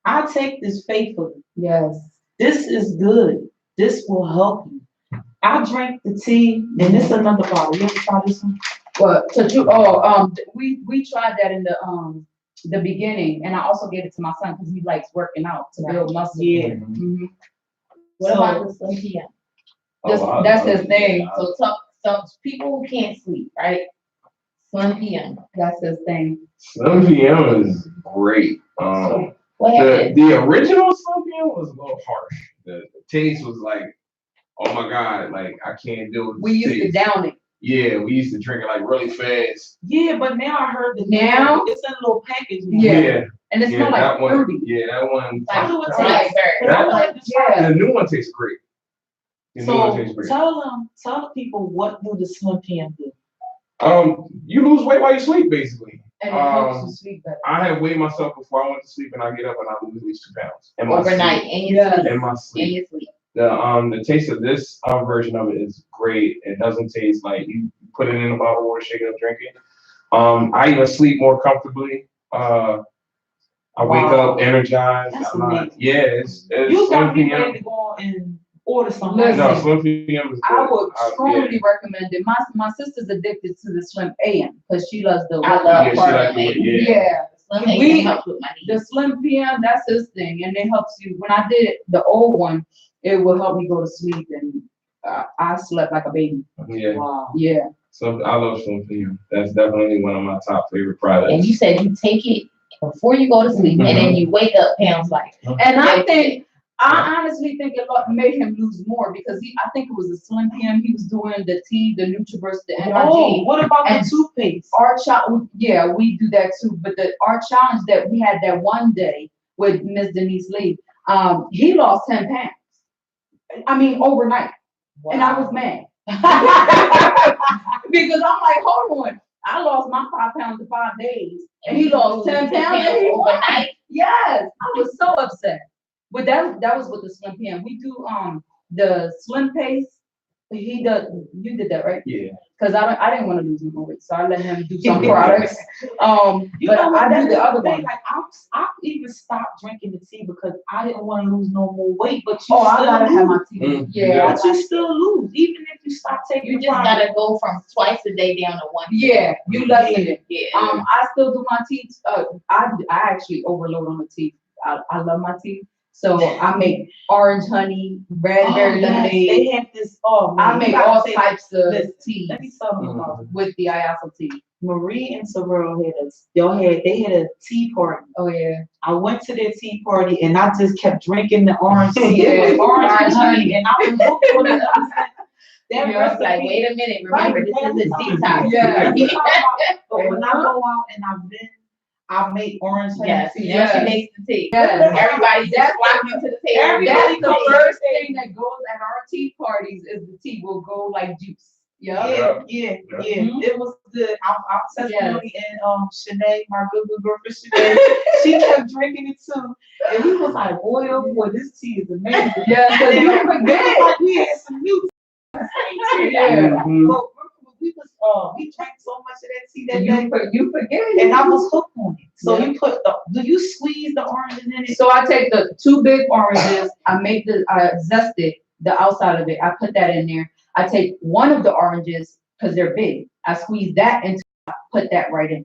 I take this faithfully. yes. This is good. This will help you. I drink the tea, and this is another bottle. You ever try this one? Well, we tried that in the beginning, and I also gave it to my son because he likes working out to build muscle. Yeah. What about the Slim PM? That's his thing. So people who can't sleep, right? Slim PM. That's his thing. Slim PM is great. What happened? The original Slim PM was a little harsh. The taste was like, oh my God, like I can't do it. We used to down it. Yeah, we used to drink it like really fast. Yeah, but now I heard that Now? it's in a little package now. Yeah. And it yeah, smells like that one. fruity. Yeah, that one. I know what Blackberry. tastes. But I like to try Yeah. The new one tastes great. The new one So tastes great. tell the people what do the Slim PM do? You lose weight while you sleep, basically. And it helps you sleep better. I had weighed myself before I went to sleep, and I get up and I lose at least 2 pounds. In my Overnight, sleep. and you sleep. In my And sleep. you sleep. The taste of this version of it is great. It doesn't taste like you put it in a bottle of water, shake it up, drink it. I even sleep more comfortably. I wake up energized. That's I'm not, amazing. yeah, it's You Slim got me PM. ready to go and order something. Listen, No, Slim PM is good. I would Yeah. strongly recommend it. My sister's addicted to the Slim AM because she loves the I love Yeah, she like Party the way, Lane. yeah. Slim We- Hayden helps with my The knees. Slim PM, that's his thing, and it helps you. When I did the old one, it will help me go to sleep, and I slept like a baby. Yeah. Wow. Yeah. So I love Slim PM. That's definitely one of my top favorite products. And you said you take it before you go to sleep, and then you wake up pounds like. And I honestly think it made him lose more because I think it was a Slim PM. He was doing the tea, the NutriBurst, the NRG. Oh, what about And the toothpaste? Our yeah, we do that too. But our challenge that we had that one day with Miss Denise Lee, he lost 10 pounds. I mean, overnight. Wow. And I was mad. Because I'm like, hold on. I lost my 5 pounds in 5 days. And he lost 10 pounds overnight. Yes. I was so upset. But that was with the Slim PM. We do the Slim Paste. You did that, right? Yeah. Because I didn't want to lose more weight, so I let him do some products. You But know what? I That's do the the other thing. one. Like I even stopped drinking the tea because I didn't want to lose no more weight. But you Oh, I still gotta have my lose. tea. Mm, Yeah. But you still lose, even if you stop taking. You the just product. gotta go from twice a day down to one. Yeah, you lessen it. Yeah. I still do my tea. I actually overload on the tea. I love my tea. So I make orange honey, raspberry yes, lemonade. They have this. Oh, man, I you make gotta all say- types of listen, tea Let me tell you about it. with the Ayaso tea. Marie and Terrell they had a tea party. Oh yeah. I went to their tea party and I just kept drinking the orange tea. Yeah, It was orange orange honey, and I was hooked on it ever since. That You're like, recipe- wait a minute, remember, this is a detox. Yeah. But when I go out and I make orange honey Yes, tea. now she makes the tea. Yes. Everybody just flocking to the table. Everybody That's the comes- first thing that goes at our tea parties is the tea will go like juice. Yeah. Yeah. Mhm. It was good. I'm testimony and Shanae, my good girl for Shanae, she kept drinking it too. And we was like, boy, oh boy, this tea is amazing. Yeah, because And you it was forget. like we had some new Yeah. Mhm. We drank so much of that tea that day, You forget. and I was hooked on it. So Yeah. you do you squeeze the oranges in it? So I take the 2 big oranges, I zest it, the outside of it, I put that in there. I take one of the oranges, because they're big, I squeeze that into, I put that right in.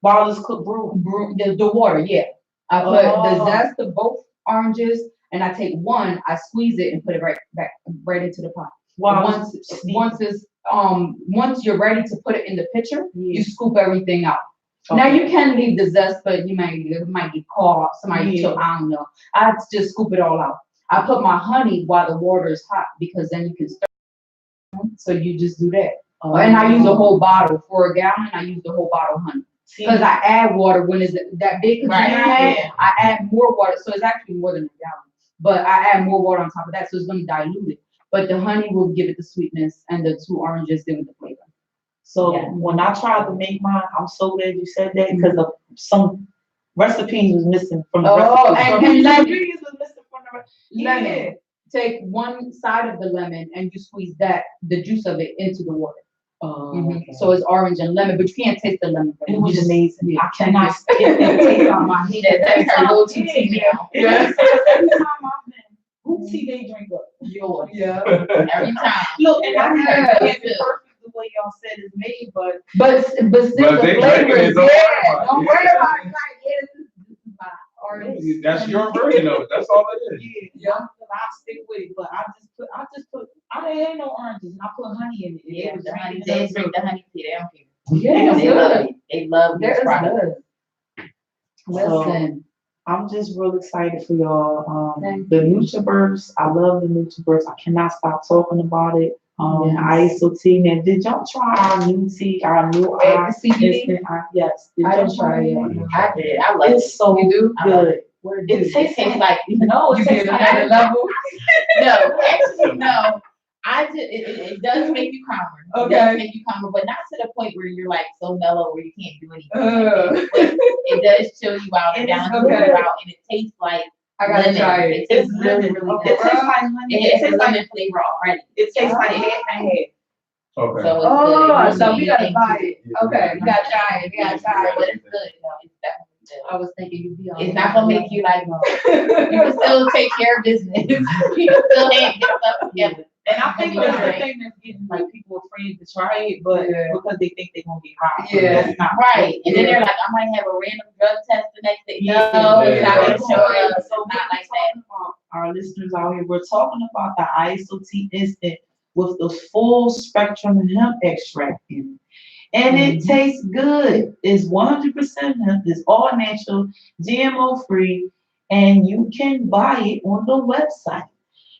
While it's cooked brew. The water, yeah. I put the Oh. zest of both oranges, and I take one, I squeeze it and put it right into the pot. While Once you're ready to put it in the pitcher, Yeah. you scoop everything out. Now you can leave the zest, but it might get caught, somebody Yeah. took, I don't know. I just scoop it all out. I put my honey while the water is hot because then you can stir. So you just do that. And I use a whole bottle for a gallon. I use the whole bottle of honey because I add water when it's that big container. Right. I add more water, so it's actually more than a gallon. But I add more water on top of that, so it's going to dilute it. But the honey will give it the sweetness, and the 2 oranges give it the flavor. So Yeah. when I tried to make mine, I'm so glad you said that because some recipes was missing from the Oh, recipe. and Some lemon. ingredients was missing from the recipe. Lemon. Take one side of the lemon and you squeeze the juice of it into the water. Okay. So it's orange and lemon, but you can't taste the lemon. It was amazing. Yeah. I cannot get that taste out my head. That's her go-to tea now. Yeah. Every time I've been, who tea they drink up? Yours. Yeah. Every time. Look, and I Yeah. know it's perfect the way y'all said it's made, but But still But the they flavor drinking it, is don't there. worry about it. Don't worry Yeah. about it. Like, yeah, this is my orange. That's your version of it. That's all it is. yeah, I stick with it. But I didn't have no oranges and I put honey in it. and Yeah, it was the honey, drinking they it. drink the honey tea. They don't care. Yeah, They love it. They love That this is product. good. Listen. I'm just real excited for y'all. Thank The NutriBurst, I love the NutriBurst. I cannot stop talking about it. Yes. ISO tea. Now, did y'all try our new tea, our new The CBD? yes. Did I y'all didn't try it. I did. I love it. It's so You do? I love good. What It do? tastes Tastes like no, You it get tastes another like level? no, actually no. I just it does make you calmer. It Okay. does make you calmer, but not to the point where you're like so mellow where you can't do anything. Uh. But it does chill you out and It is balance you okay. out, and it tastes like I gotta lemon. try It it. tastes It's really, lemon. really It good. tastes like honey. It It has tastes a like lemon flavor already. it tastes like half and half. Okay. So it's Oh, good. so we You gotta can buy do it. Okay, we gotta try it. We gotta try it. But it's good. No, it's definitely good. I was thinking you'd be on. It's not gonna make you like, you can still take care of business. You can still get stuff together. And I think that's the Right. thing that's getting like people afraid to try it, but Yeah. because they think they're gonna get high. Yeah. That's not Right, and then they're like, I might have a random drug test the next day. No, Yeah. it's not gonna So show up. It's we're not like that. talking about our listeners out here. We're talking about the ISOT instant with the full spectrum hemp extract in it. And it tastes good. It's 100% hemp. It's all natural, GMO free, and you can buy it on the website.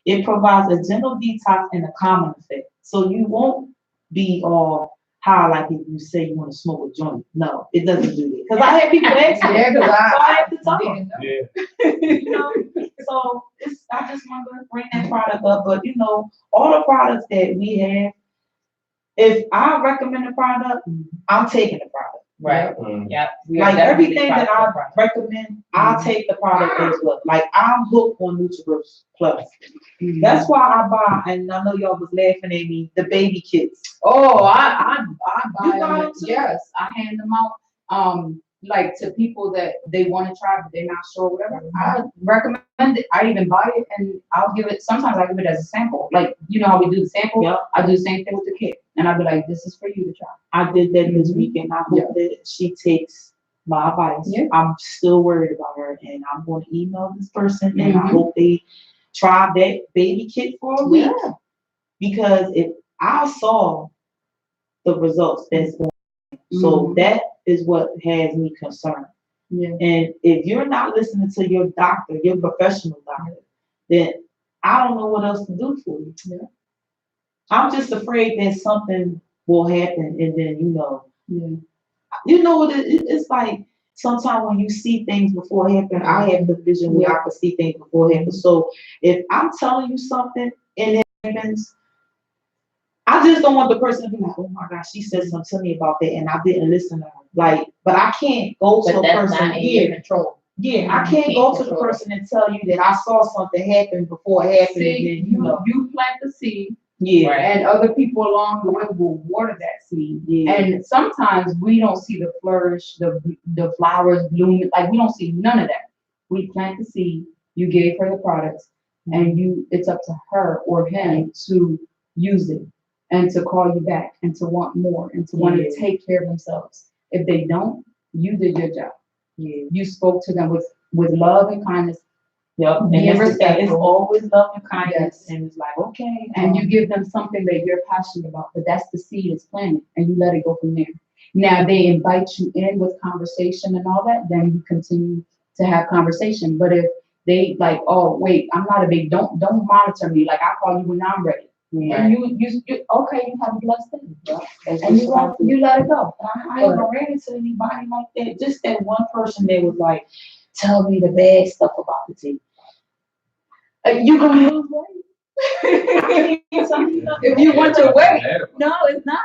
It provides a gentle detox and a calming effect. So you won't be all high like if you say you want to smoke a joint. No, it doesn't do that. Because I had people ask me, Yeah, so I have to tell Yeah. them. Yeah. You know, so I just want to bring that product up. But you know, all the products that we have, if I recommend a product, I'm taking the product. Right, Mm. yep. We are Like definitely everything that I talking about recommend, I'll take the product as well. Like I'm hooked on NutriBurst Plus. That's why I buy, and I know y'all was laughing at me, the baby kits. Oh, I You buy buy them. them too? Yes, I hand them out. Like to people that they want to try, but they're not sure, whatever. I recommend it. I even buy it and I'll give it. Sometimes I give it as a sample. Like, you know how we do the sample? Yep. I do the same thing with the kit. And I'll be like, this is for you to try. I did that this weekend. I hope that she takes my advice. Yeah. I'm still worried about her, and I'm going to email this person, and I Mhm. hope they try that baby kit for a week. Yeah. Because if I saw the results that's going on, so Mhm. that is what has me concerned. Yeah. And if you're not listening to your doctor, your professional doctor, then I don't know what else to do for you. Yeah. I'm just afraid that something will happen, and then Yeah. you know what it's like. Sometimes when you see things before it happen, I have the vision where I can see things before it happens. So if I'm telling you something and it happens, I just don't want the person to be like, oh my gosh, she said something to me about that and I didn't listen to her. Like, but I can't go to But a that's person. not in your control. Yeah, I can't go to the person and tell you that I saw something happen before it happened. See, And then, you plant the seed, yeah, Right. and other people along the way will water that seed. yeah. And sometimes we don't see the flourish, the flowers bloom, like we don't see none of that. We plant the seed, you gave her the products, and it's up to her or him to use it and to call you back and to want more and to want to take care of themselves. If they don't, you did your job. Yeah. You spoke to them with love and kindness, Yep. And being that's the thing, it's respectful. always love and kindness. Yes. And it's like, okay. And you give them something that you're passionate about, but that's the seed it's planted, and you let it go from there. Now they invite you in with conversation and all that, then you continue to have conversation. But if they like, oh wait, I'm not a big, don't monitor me. Like I call you when I'm ready. And you okay, you have a blessed day. And you let it go. I haven't ran into anybody like that. Just that one person that was like, tell me the bad stuff about the tea. You gonna lose weight. If you want your weight, no, it's not.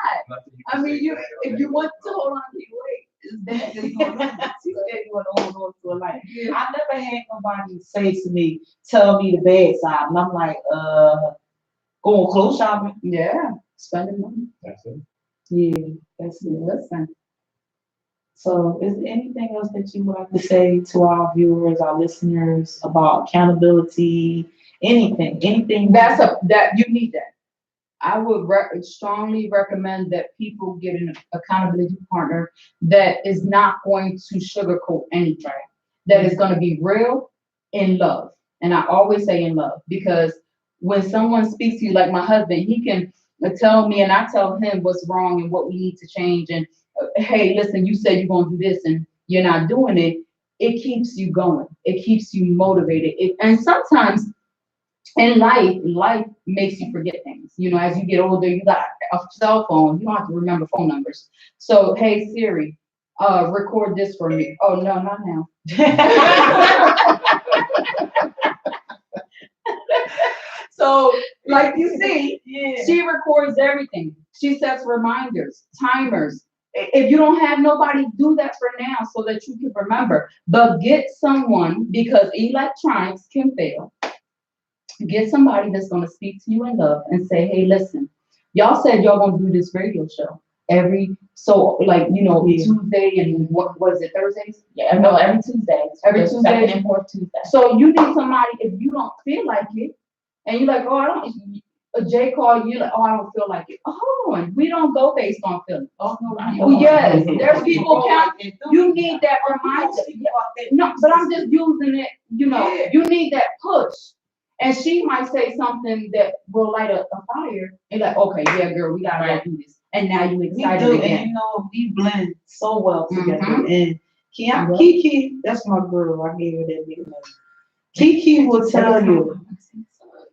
I mean, if you want to hold on to your weight, it's that it's going on. She said you want to hold on to a life. I never had nobody say to me, tell me the bad side. And I'm like, going clothes shopping. Yeah, spending money. That's it. Yeah, that's it. Listen. So is there anything else that you would like to say to our viewers, our listeners about accountability, anything? That you need that. I would strongly recommend that people get an accountability partner that is not going to sugarcoat anything, that is going to be real in love. And I always say in love, because when someone speaks to you, like my husband, he can tell me and I tell him what's wrong and what we need to change. And hey, listen, you said you're going to do this and you're not doing it. It keeps you going. It keeps you motivated. And sometimes in life makes you forget things. You know, as you get older, you got a cell phone. You don't have to remember phone numbers. So, hey, Siri, record this for me. Oh, no, not now. So, like you see, she records everything. She sets reminders, timers. If you don't have nobody, do that for now so that you can remember. But get someone, because electronics can fail. Get somebody that's going to speak to you in love and say, hey, listen, y'all said y'all going to do this radio show every Tuesday and what is it, Thursdays? Yeah, no, every Tuesday. Every The Tuesday. second and fourth Tuesday. So you need somebody, if you don't feel like it, and you're like, oh, Jay call you like, oh, I don't feel like it. Oh, hold on, we don't go based on feelings. Oh, no, Oh, yes, there's people count. You need that reminder. No, but I'm just using it. You know, you need that push. And she might say something that will light a fire. And like, okay, yeah, girl, we gotta go do this. And now you We excited do, again. and you know, we blend so well together. Mhm. And Kiki, that's my girl. I gave her that nickname. Kiki will tell you.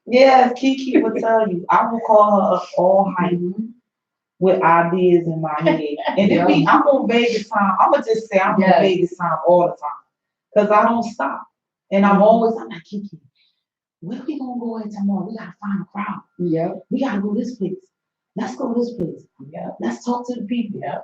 Yeah, Kiki will tell you. I will call her up all hype with ideas in my head. And then I'm on Vegas time. I'm gonna just say I'm on Vegas time all the time. Because I don't stop. And I'm like, Kiki, where we gonna go in tomorrow? We gotta find a crowd. Yeah. We gotta go this place. Let's go this place. Yeah. Let's talk to the people. Yeah.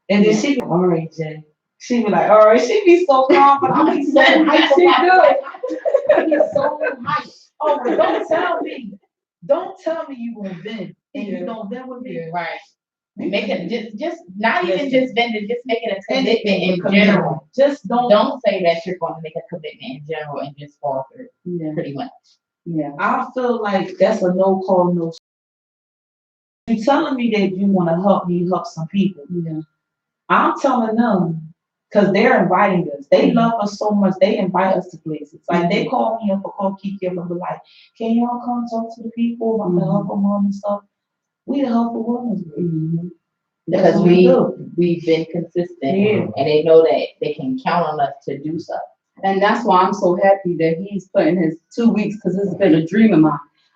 And then she be like, all right, Jay. She be like, all right. She be so calm, but I be so hyped. She do. I be so hyped. Oh, but don't tell me you gonna bend and you don't bend with me. Right. Make it just not even just bending, just make it a commitment in general. Just Don't say that you're going to make a commitment in general and just fall through. Yeah. Pretty much. Yeah. I feel like that's a no call, no. You're telling me that you want to help me help some people. Yeah. I'm telling them because they're inviting us. They love us so much. They invite us to places. Like they call me up or call Kiki up and be like, "Can y'all come talk to the people about the help them and stuff?" We the helpful women. Because we've been consistent and they know that they can count on us to do stuff. And that's why I'm so happy that he's putting his 2 weeks, because it's been a dream of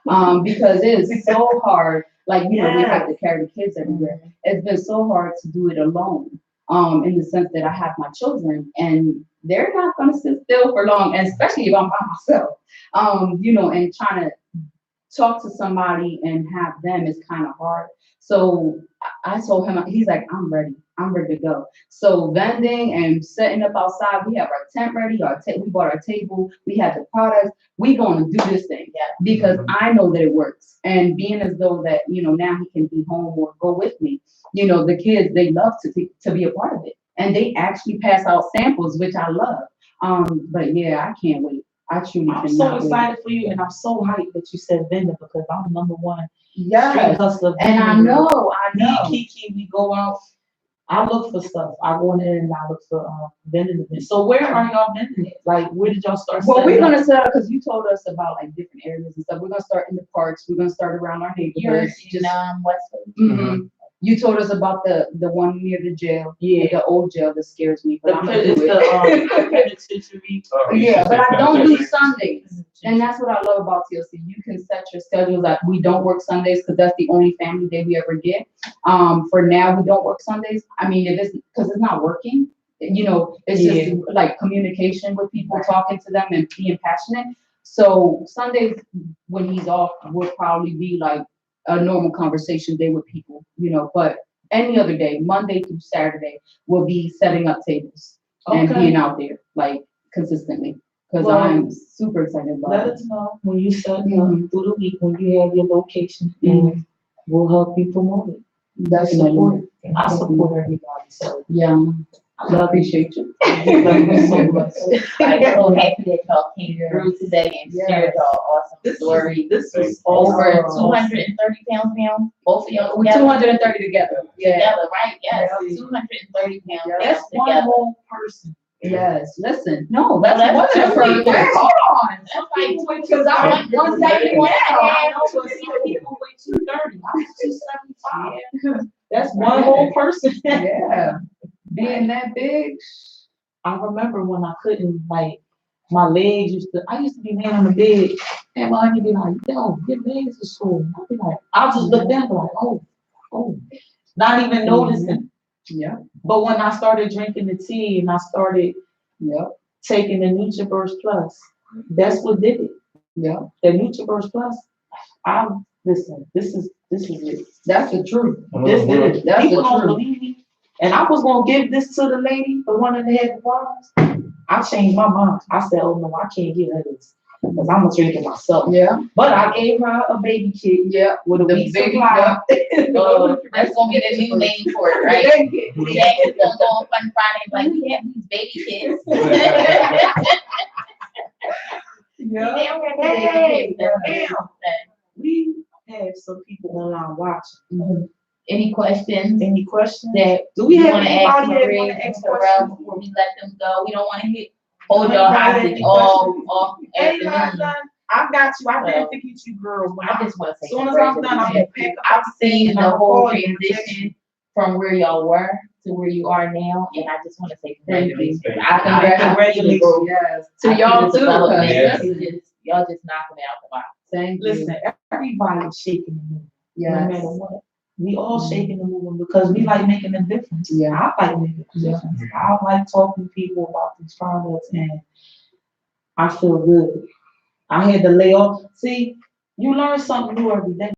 mine. Because it is so hard. Like, you know, we have to carry the kids everywhere. It's been so hard to do it alone. In the sense that I have my children and they're not gonna sit still for long, and especially if I'm by myself. You know, and trying to talk to somebody and have them is kind of hard. So I told him, he's like, I'm ready to go. So vending and setting up outside, we have our tent ready, we bought our table, we have the products, we gonna do this thing because I know that it works. And being as though that, you know, now he can be home or go with me, you know, the kids, they love to be a part of it. And they actually pass out samples, which I love. But yeah, I can't wait. I'm so excited for you, and I'm so hyped that you said vendor because I'm number one. Yeah, hustler. And I know. Me and Kiki, we go out. I look for stuff. I go in there and I look for vending events. So where are y'all vending it? Like, where did y'all start? Well, we're gonna set up because you told us about like different areas and stuff. We're gonna start in the parks. We're gonna start around our neighborhoods. Westwood. You told us about the one near the jail. Yeah, the old jail that scares me. But I'm gonna do it. Yeah, but I don't do Sundays. And that's what I love about TLC. You can set your schedule that we don't work Sundays because that's the only family day we ever get. For now, we don't work Sundays. I mean, if it's because it's not working, you know, it's just like communication with people, talking to them and being passionate. So Sundays when he's off will probably be like a normal conversation day with people, you know, but any other day, Monday through Saturday, we'll be setting up tables and being out there like consistently. Because I'm super excited about it. Let us know when you set up through the week, when you have your location, and we'll help you promote it. That's I support everybody. So yeah, I appreciate you. Love you so much. I'm so happy that y'all came through today and shared y'all awesome story. This is over 230 pounds now. Both of y'all We're 230 together. Together, right? Yes, 230 pounds. That's one whole person. Yes, listen. No, that's one person. Hold on. That's like Because I want 170. I know some people weigh 230. I'm 275. That's one whole person. Yeah. Being that big. I remember when I couldn't, like, my legs I used to be laying on the bed, and my auntie be like, yo, your legs are sore. I'd be like, I'll just look down and be like, oh, not even noticing. Yeah. But when I started drinking the tea and I started taking the NutriBurst Plus, that's what did it. Yeah. The NutriBurst Plus, listen, this is it. That's the truth. This is it. That's People the don't truth. believe me. And I was gonna give this to the lady, the one that had the problems. I changed my mind. I said, oh no, I can't give her this. Because I'm gonna drink it myself. Yeah. But I gave her a baby kit. Yeah. With a week's supply. That's gonna be the new name for it, right? Yeah, it's gonna go on Fun Friday like we have these baby kids. Hey, have some people online watching. Mhm. Any questions Any questions? that Do we you have wanna ask anybody that Marie wanna and ask Terrell questions? before we let them go? We don't wanna hold No, y'all anybody have hostage any all Hey, Liza, afternoon. I got you. I Well, didn't forget you, girl. When I just wanna say as soon as I'm done, I'm gonna congratulations. pack up I've seen and the I'll whole call you and text you. transition from where y'all were to where you are now, and I just wanna say Thank you. congratulations. Thank you. I see the growth. Yes, I to see y'all the too, development. Yeah. Y'all just knocking it out the box. thank you. Listen, everybody's shaking and moving, no Yes. matter what. We all shaking and moving because we like making a difference. Yeah. I like making a Yeah. difference. I like talking to people about these products and I feel good. I had to lay off. See, you learn something new every day.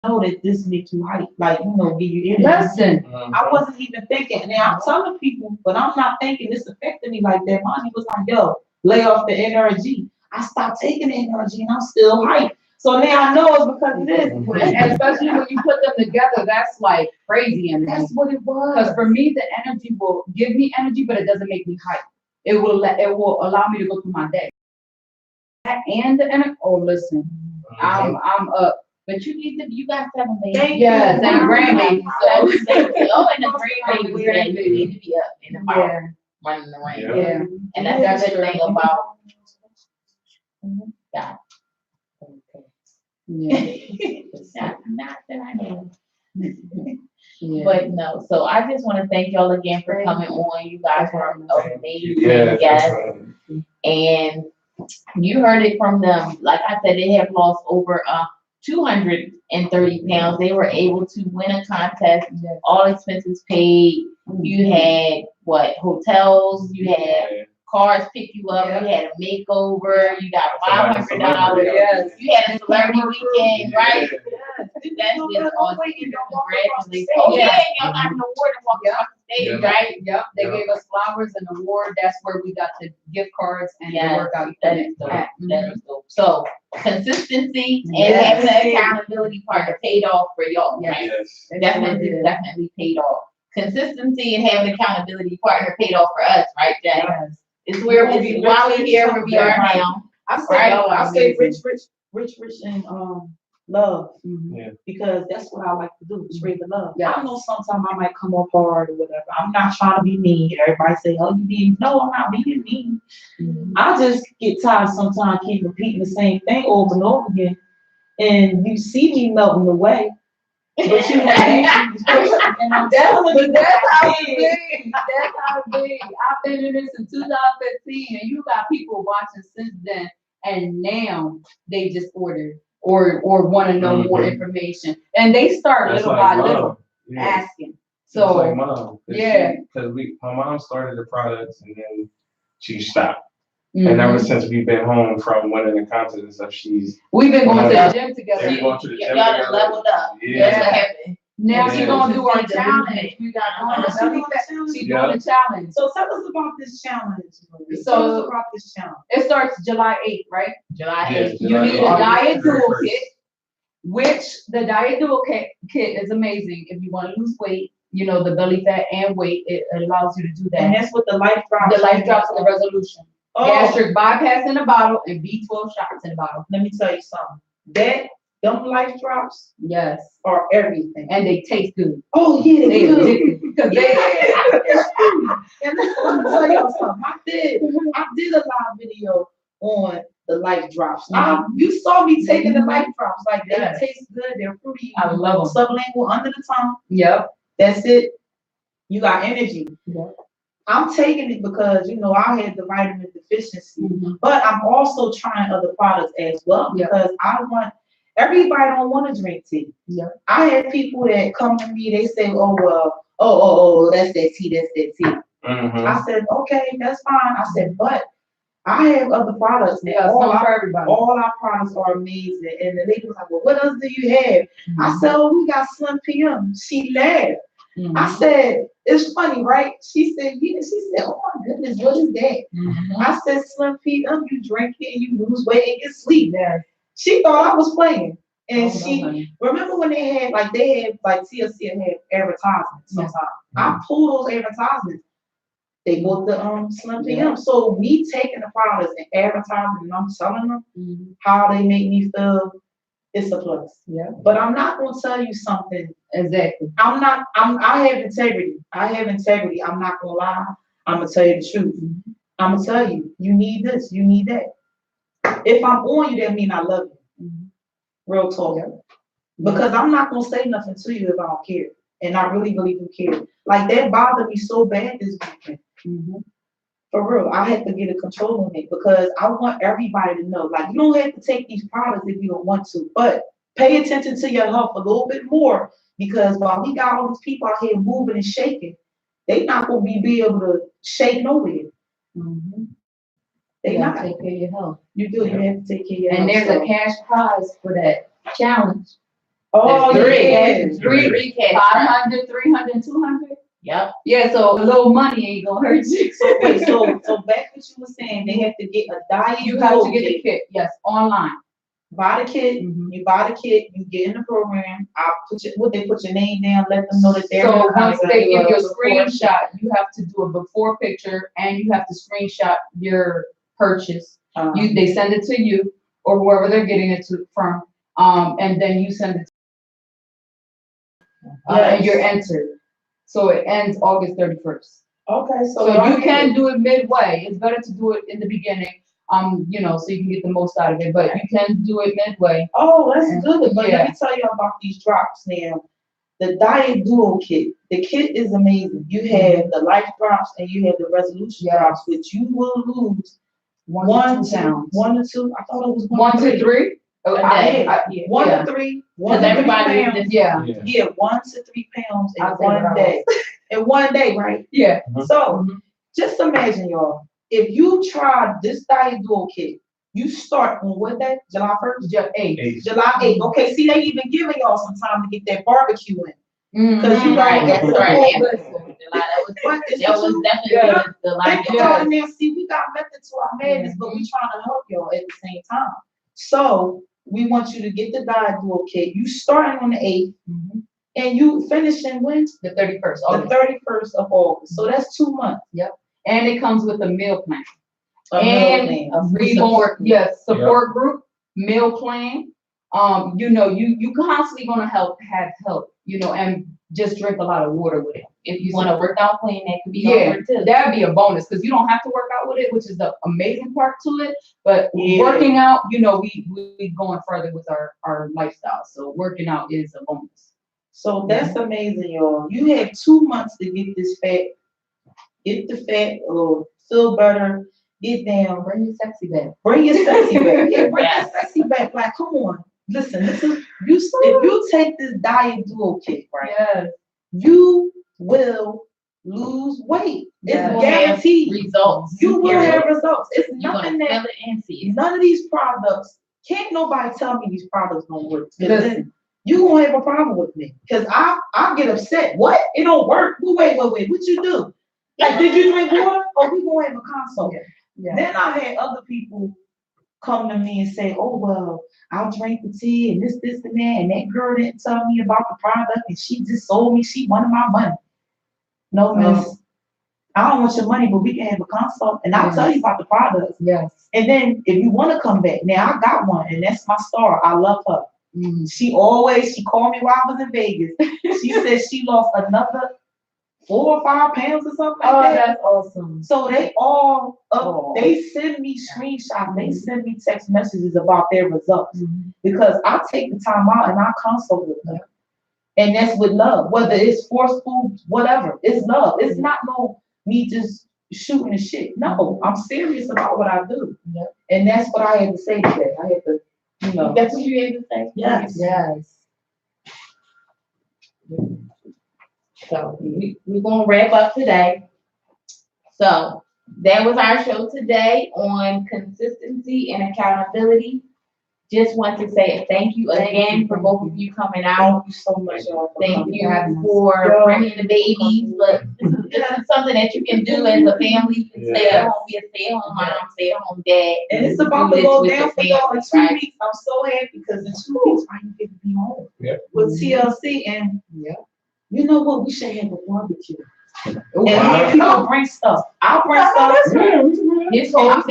Know that this makes you hype, like, give you energy. Listen, I wasn't even thinking. Now I'm telling people, but I'm not thinking this affected me like that. Money was like, yo, lay off the NRG. I stopped taking the NRG and I'm still hyped. So now I know it's because of this. and especially when you put them together, that's like crazy energy. That's what it Because was. for me, the energy will give me energy, but it doesn't make me hype. It will allow me to go through my day. And the energy, oh, listen, I'm up. But you guys have a baby. Thank you. Yes, and a grandbaby. So, So thank you. Oh, and the grandbaby, yeah, you Grandbaby. need to be up in the house, yeah, running around. Yeah. yeah, And that's the good thing about God. yeah, Not that I know. yeah. But no, so I just want to thank y'all again for coming on. You guys were amazing Yeah, guests. that's And you heard it from them. Like I said, they have lost over 230 pounds. They were able to win a contest, all expenses paid. You had hotels, you had cars pick you up, you had a makeover, you got $500. Yes. You had a celebrity weekend, right? That's just awesome. Congratulations. Oh yeah, y'all got an award and walked off the stage, right? Yep, they Yeah. gave us flowers and award. That's where we got the gift cards and the Yes, workout that equipment. is dope. at. That is dope. So consistency and Yes. having an accountability partner paid off for y'all, Yes. right? Yes. Definitely paid off. Consistency and having an accountability partner paid off for us, right, Jay? Yes. It's why we're here where we are now. I say, Right. I say rich, and love. Mhm. Yeah. Because that's what I like to do, spread the love. Yeah. I know sometimes I might come off hard or whatever. I'm not trying to be mean. Everybody say, oh, you being, no, I'm not being mean. Mhm. I just get tired sometimes, keep repeating the same thing over and over again. And you see me melting away. But you have and I'm telling you, That's how I it did. be. That's how it be. I've been in this in 2015, and you got people watching since then, and now they just order or want to know more Mhm. information, and they start That's little like by little mom. Yeah. asking. It's like So mom. yeah. Because my mom started the products and then she stopped. mhm. And ever since we've been home from winning the contest and stuff, she's we've been going to Yeah. the gym together. They're going to the gym Y'all done together. leveled up. Yeah. That's what happened. Now Yeah. she's gonna do our See the challenge. movement. We got Uh-huh. the belly fat. She's doing the challenge. So tell us about this challenge. Marie. So- Tell us about this challenge. It starts July 8th, right? July Yeah, 8th. You July need a 8th. diet dual First. kit, which the diet dual kit is amazing if you want to lose weight. You know, the belly fat and weight, it allows you to do And that. that's what the life drops. The life drops and the resolution. Oh, Gastric bypass in a bottle and B12 shots in a bottle. let me tell you something. Them life drops Yes, are everything. and they taste good. Oh yeah, They addictive because they. It's true. And let me tell y'all something. I did a live video on the life drops. You saw me taking the life drops. Like Yes. they taste good. They're fruity. I love Sublingual under the tongue. Yep. That's it. You got energy. Yep. I'm taking it because I had the vitamin deficiency, Mhm. but I'm also trying other products as well Yeah. because everybody don't want to drink tea. Yeah. I had people that come to me, they say, oh well, oh, that's that tea, that's that tea. Mhm. I said, okay, that's fine. I said, but I have other products. And Yeah, some for everybody. all our products are amazing. And the lady was like, well, what else do you have? I said, oh, we got Slim PM. She laughed. Mhm. I said, it's funny, right? She said, yeah. She said, oh my goodness, what is that? Mhm. I said, Slim PM, you drink it and you lose weight and get sleep. Yeah. She thought I was playing. And Oh, she, no, honey. remember when they had TLC had advertisements sometimes. I pulled those advertisements. They bought the Slim PM. Yeah. So me taking the products and advertising and I'm telling them Mhm. how they make me feel, it's a plus. Yeah. But I'm not gonna tell you something. Exactly. I have integrity. I'm not gonna lie. I'm gonna tell you the truth. I'm gonna tell you, you need this, you need that. If I'm on you, that mean I love you. Real talk. Yeah. Because I'm not gonna say nothing to you if I don't care. And I really, really do care. Like that bothered me so bad this weekend. For real, I had to get a control on it because I want everybody to know, like, you don't have to take these products if you don't want to, but pay attention to your health a little bit more because while we got all these people out here moving and shaking, they not gonna be able to shake nowhere. They You not. gotta take care of your health. You do. You have to take care of your health. And there's a cash prize for that challenge. Oh, There's yeah. three cash 500, 300, and 200. Yep. Yeah, so a little money ain't gonna hurt you. Wait, so back what you were saying, they have to get a diet. You have to get the kit, yes, online. Buy the kit. You buy the kit. You get in the program. I'll put your name down. Let them know that they're. So once they give you a before. screenshot, you have to do a before picture and you have to screenshot your purchase. They send it to you or whoever they're getting it from, and then you send it. And you're entered. So it ends August 31st. Okay, So you can do it midway. It's better to do it in the beginning, so you can get the most out of it. But you can do it midway. Oh, that's good. But Yeah. let me tell you about these drops now. The Diet Duo kit. The kit is amazing. You have the life drops and you have the resolution drops, which you will lose 1 to 2 pounds. 1 to 2. I thought it was 1 to 3. Oh, A I day. had 1 to 3. 1 to 3 pounds. Yeah. Yeah, 1 to 3 pounds in I'll take one it day. In one day, right? Yeah. So just imagine, y'all, if you try this Diet Duo kit, you start on what day? July 1st? July 8th. July 8th. Okay, see, they even giving y'all some time to get that barbecue in. Because you Right, that's right. That That was definitely the life. now, see, we got method to our madness, but we trying to help y'all at the same time. So we want you to get the Diet Duo kit. You starting on the 8th, and you finishing when? The 31st. The 31st of August. So that's 2 months. Yep. And it comes with a meal plan. And a free support group, meal plan. You constantly gonna have help, and just drink a lot of water with it. If you want a workout plan, that could be offered too. That'd be a bonus because you don't have to work out with it, which is the amazing part to it. But Yeah. working out, we going further with our lifestyle. So working out is a bonus. So that's amazing, y'all. You have 2 months to get this fat, get the fat, or feel better, get down. Bring your sexy back. Bring your sexy back. Yeah, bring your sexy back. Like, come on. Listen, this is if you take this Diet Duo kit, right? Yes. You will lose weight. Yes. It's guaranteed. Results. You will have results. It's You're nothing gonna that feel it and see it. none of these products, can't nobody tell me these products don't work. 'Cause Listen. then you gonna have a problem with me. Cause I get upset. What? It don't work. Wait. What you do? Like, did you drink water? Or we gonna have a consult? Yeah. Then I had other people come to me and say, oh, well, I'll drink the tea and this, and that. And that girl didn't tell me about the product and she just sold me. She wanted my money. No, miss. I don't want your money, but we can have a consult and I'll tell you about the products. Yes. And then if you want to come back, now I got one and that's my star. I love her. She called me while I was in Vegas. She said she lost another 4 or 5 pounds or something like that. That's awesome. So they all they send me screenshots, they send me text messages about their results because I take the time out and I consult with them. And that's with love, whether it's forceful, whatever. It's love. It's not me just shooting the shit. No, I'm serious about what I do. And that's what I had to say today. I had to, That's what you had to say. Yes. So we're gonna wrap up today. So that was our show today on consistency and accountability. Just want to say thank you again for both of you coming out. Thank you so much, y'all. Thank you for bringing the babies. But this is something that you can do as a family. You can stay at home, be a stay-at-home mom, stay-at-home dad. And it's about to go down for y'all in 2 right? weeks. I'm so happy because in 2 weeks I get to be home with TLC. And you know what? We should have a barbecue. And people bring stuff. I'll bring stuff. His whole